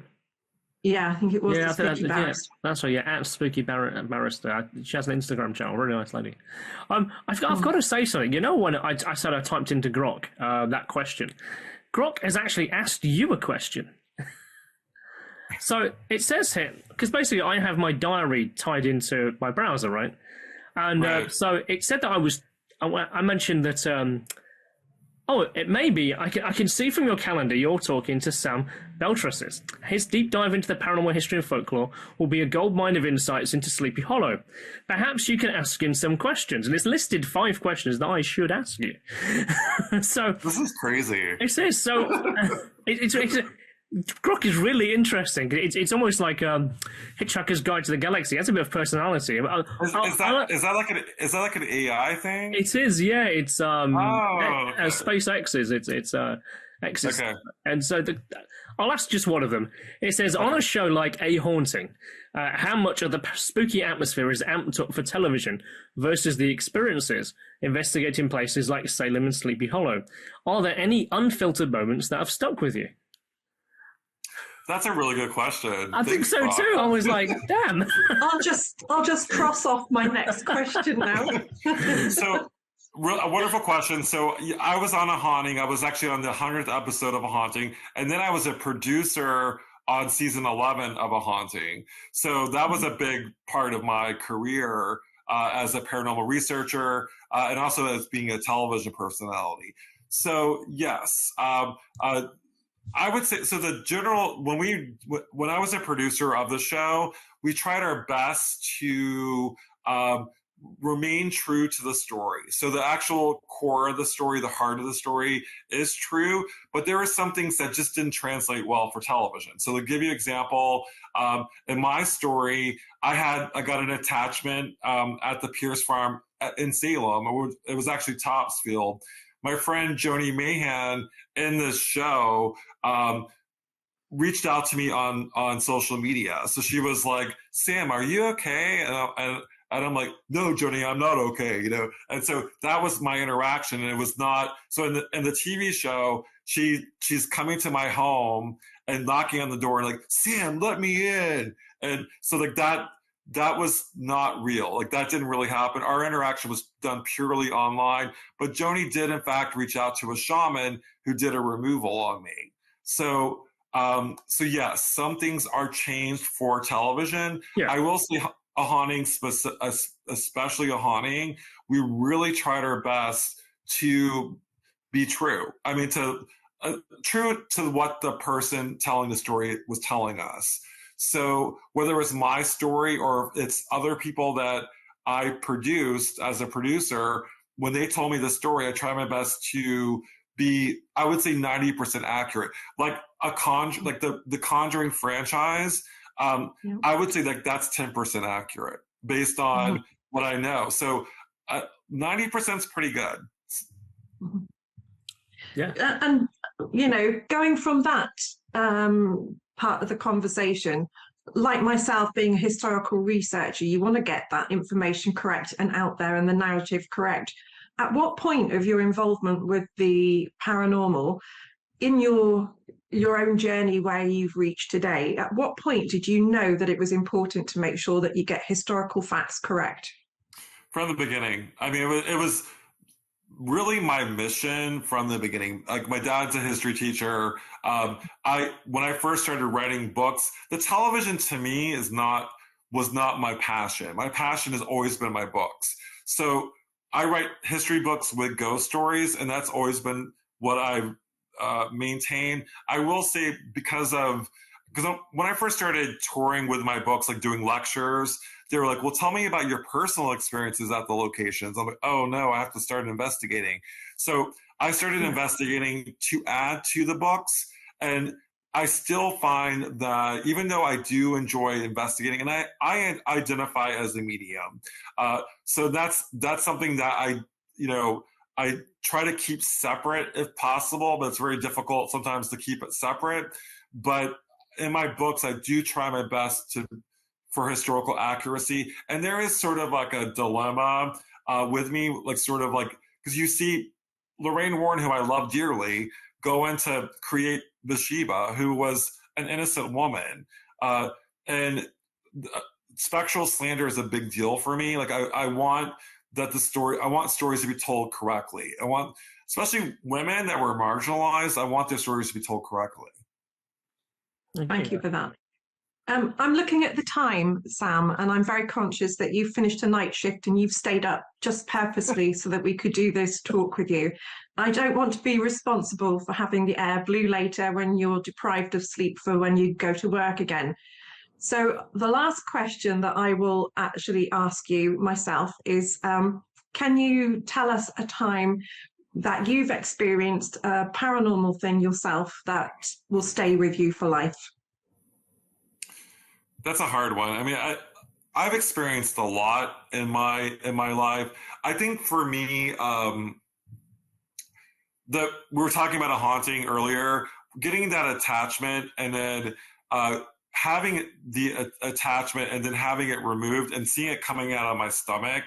Yeah, I think it was the spooky barrister. Yeah, that's right, yeah, at spooky barrister. She has an Instagram channel, really nice lady. I've got to say something. You know, when I said I typed into Grok that question, Grok has actually asked you a question. So it says here, because basically I have my diary tied into my browser, right? And so it said that I mentioned that... it may be. I can see from your calendar you're talking to Sam Baltrusis. His deep dive into the paranormal history and folklore will be a goldmine of insights into Sleepy Hollow. Perhaps you can ask him some questions. And it's listed 5 questions that I should ask you. So this is crazy. It says so. Grok is really interesting. It's almost like Hitchhiker's Guide to the Galaxy. It has a bit of personality. Is that like an AI thing? It is, yeah. It's SpaceX's. It's X's. Okay. And so I'll ask just one of them. It says, on a show like A Haunting, how much of the spooky atmosphere is amped up for television versus the experiences investigating places like Salem and Sleepy Hollow? Are there any unfiltered moments that have stuck with you? That's a really good question. I think so too. I was like, damn. I'll just cross off my next question now. So, a wonderful question. So, I was on a haunting. I was actually on the 100th episode of a haunting, and then I was a producer on season 11 of a haunting. So that was a big part of my career as a paranormal researcher and also as being a television personality. So yes. I would say, so the general, when I was a producer of the show, we tried our best to remain true to the story. So the actual core of the story, the heart of the story is true, but there were some things that just didn't translate well for television. So to give you an example, in my story, I got an attachment at the Pierce Farm in Salem. It was actually Topsfield. My friend Joni Mahan in this show reached out to me on social media. So she was like, Sam, are you okay? And I'm like, no, Joni, I'm not okay, you know? And so that was my interaction. And it was not, so in the TV show, she's coming to my home and knocking on the door and like, Sam, let me in. And so like that was not real. Like that didn't really happen. Our interaction was done purely online, but Joni did in fact reach out to a shaman who did a removal on me. So yes, some things are changed for television. Yeah. I will say a haunting, especially a haunting, we really tried our best to be true. I mean, true to what the person telling the story was telling us. So whether it was my story or it's other people that I produced as a producer, when they told me the story, I tried my best to be, I would say 90% accurate. Like like the Conjuring franchise, I would say like that's 10% accurate based on what I know. So 90% is pretty good. Yeah. And going from that part of the conversation, like myself being a historical researcher, you want to get that information correct and out there and the narrative correct. At what point of your involvement with the paranormal in your own journey where you've reached today, at what point did you know that it was important to make sure that you get historical facts correct? From the beginning. I mean, it was really my mission from the beginning. Like, my dad's a history teacher. When I first started writing books, the television to me was not my passion. My passion has always been my books. So I write history books with ghost stories, and that's always been what I've maintained. I will say, because when I first started touring with my books, like doing lectures, they were like, well, tell me about your personal experiences at the locations. I'm like, oh no, I have to start investigating. So I started investigating to add to the books. And I still find that even though I do enjoy investigating, and I identify as a medium. So that's something that I try to keep separate if possible, but it's very difficult sometimes to keep it separate. But in my books, I do try my best for historical accuracy. And there is sort of like a dilemma with me, like sort of like, because you see Lorraine Warren, who I love dearly, go in to create Bathsheba, who was an innocent woman. And spectral slander is a big deal for me. Like, I want stories to be told correctly. I want, especially women that were marginalized, I want their stories to be told correctly. Thank you for that. I'm looking at the time, Sam, and I'm very conscious that you've finished a night shift and you've stayed up just purposely so that we could do this talk with you. I don't want to be responsible for having the air blue later when you're deprived of sleep for when you go to work again. So the last question that I will actually ask you myself is, can you tell us a time that you've experienced a paranormal thing yourself that will stay with you for life? That's a hard one. I mean, I've experienced a lot in my life. I think for me, we were talking about a haunting earlier, getting that attachment and then having the attachment and then having it removed and seeing it coming out of my stomach.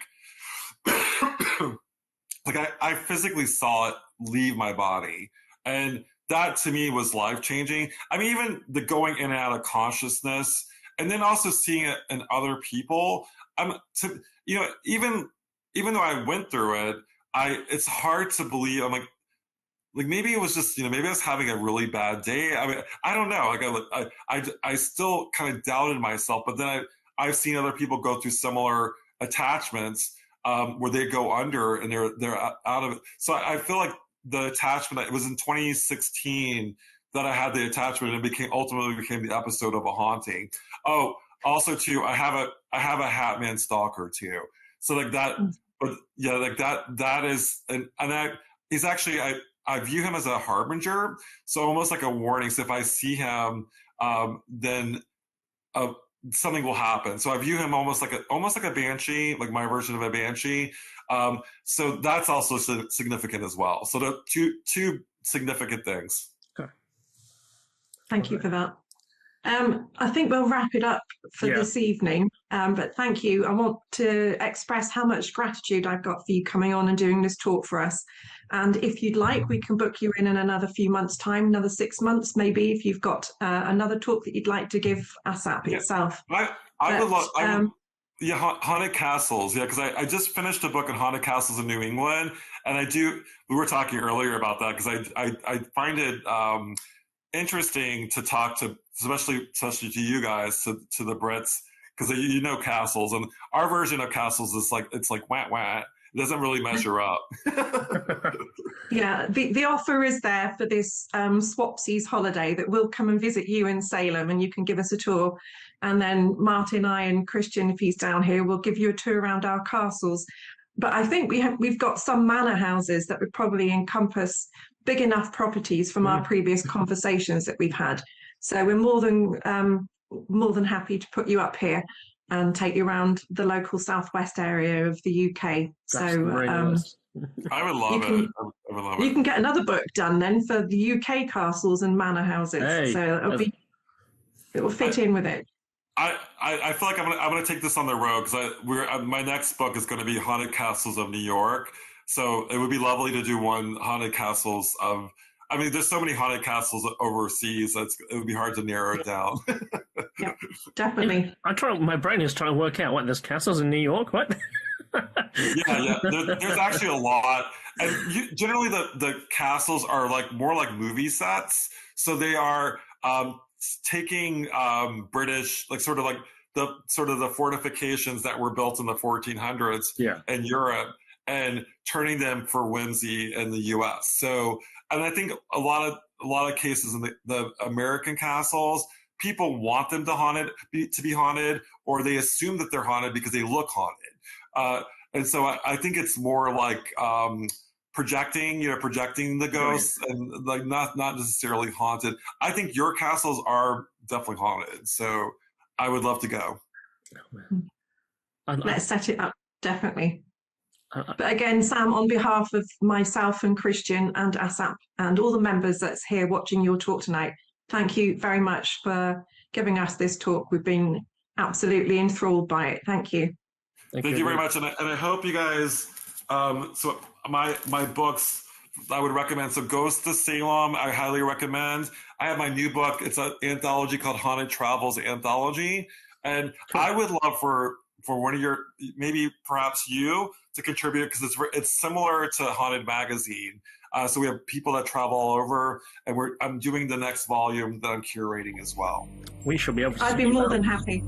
Like, I physically saw it leave my body. And that to me was life-changing. I mean, even the going in and out of consciousness, and then also seeing it in other people. Even though I went through it, it's hard to believe. I'm like maybe it was just, maybe I was having a really bad day. I mean, I don't know. Like, I still kind of doubted myself, but then I've seen other people go through similar attachments where they go under and they're out of it. So I feel like the attachment, it was in 2016 that I had the attachment, and it ultimately became the episode of a haunting. Oh, also too, I have a Hatman stalker too. So like that, but yeah, like that is, he's actually, I view him as a harbinger. So almost like a warning. So if I see him, then something will happen. So I view him almost like a banshee, like my version of a banshee. So that's also significant as well. So the two significant things. Okay. Thank you for that. I think we'll wrap it up for this evening. But thank you. I want to express how much gratitude I've got for you coming on and doing this talk for us. And if you'd like, we can book you in another few months' time, another 6 months, maybe, if you've got another talk that you'd like to give ASSAP itself. I would love. Haunted castles. Yeah, because I just finished a book on haunted castles in New England, and we were talking earlier about that because I find it interesting to talk to, especially to you guys, to the Brits, because castles, and our version of castles is like, it's like wah wah. It doesn't really measure up. Yeah, the offer is there for this Swapsies holiday that we'll come and visit you in Salem, and you can give us a tour. And then Martin, I, and Kristian, if he's down here, will give you a tour around our castles. But I think we've got some manor houses that would probably encompass big enough properties from our previous conversations that we've had. So we're more than happy to put you up here and take you around the local southwest area of the UK. That's really nice. I would love it. I would love it. You can get another book done then for the UK castles and manor houses. Hey, so it will fit in with it. I feel like I'm gonna take this on the road because my next book is going to be Haunted Castles of New York. So it would be lovely to do one haunted castles of. I mean, there's so many haunted castles overseas. It would be hard to narrow it down. Yeah, definitely. My brain is trying to work out what there's castles in New York. What? Yeah. There's actually a lot, and generally the castles are more like movie sets. So they are taking British, sort of the fortifications that were built in the 1400s in Europe and turning them for whimsy in the U.S. So, and I think a lot of cases in the American castles, people want them to be haunted, or they assume that they're haunted because they look haunted. And so I think it's more like projecting the ghosts and not necessarily haunted. I think your castles are definitely haunted, so I would love to go. Let's set it up, definitely. But again, Sam, on behalf of myself and Kristian and ASSAP and all the members that's here watching your talk tonight, thank you very much for giving us this talk. We've been absolutely enthralled by it. Thank you. Thank you very much, and I hope you guys. So my books I would recommend. So Ghost to Salem, I highly recommend. I have my new book. It's an anthology called Haunted Travels Anthology, and I would love for one of your, maybe perhaps you, to contribute, because it's similar to Haunted Magazine. So we have people that travel all over, and I'm doing the next volume that I'm curating as well. We should be able to. I'd be more than happy.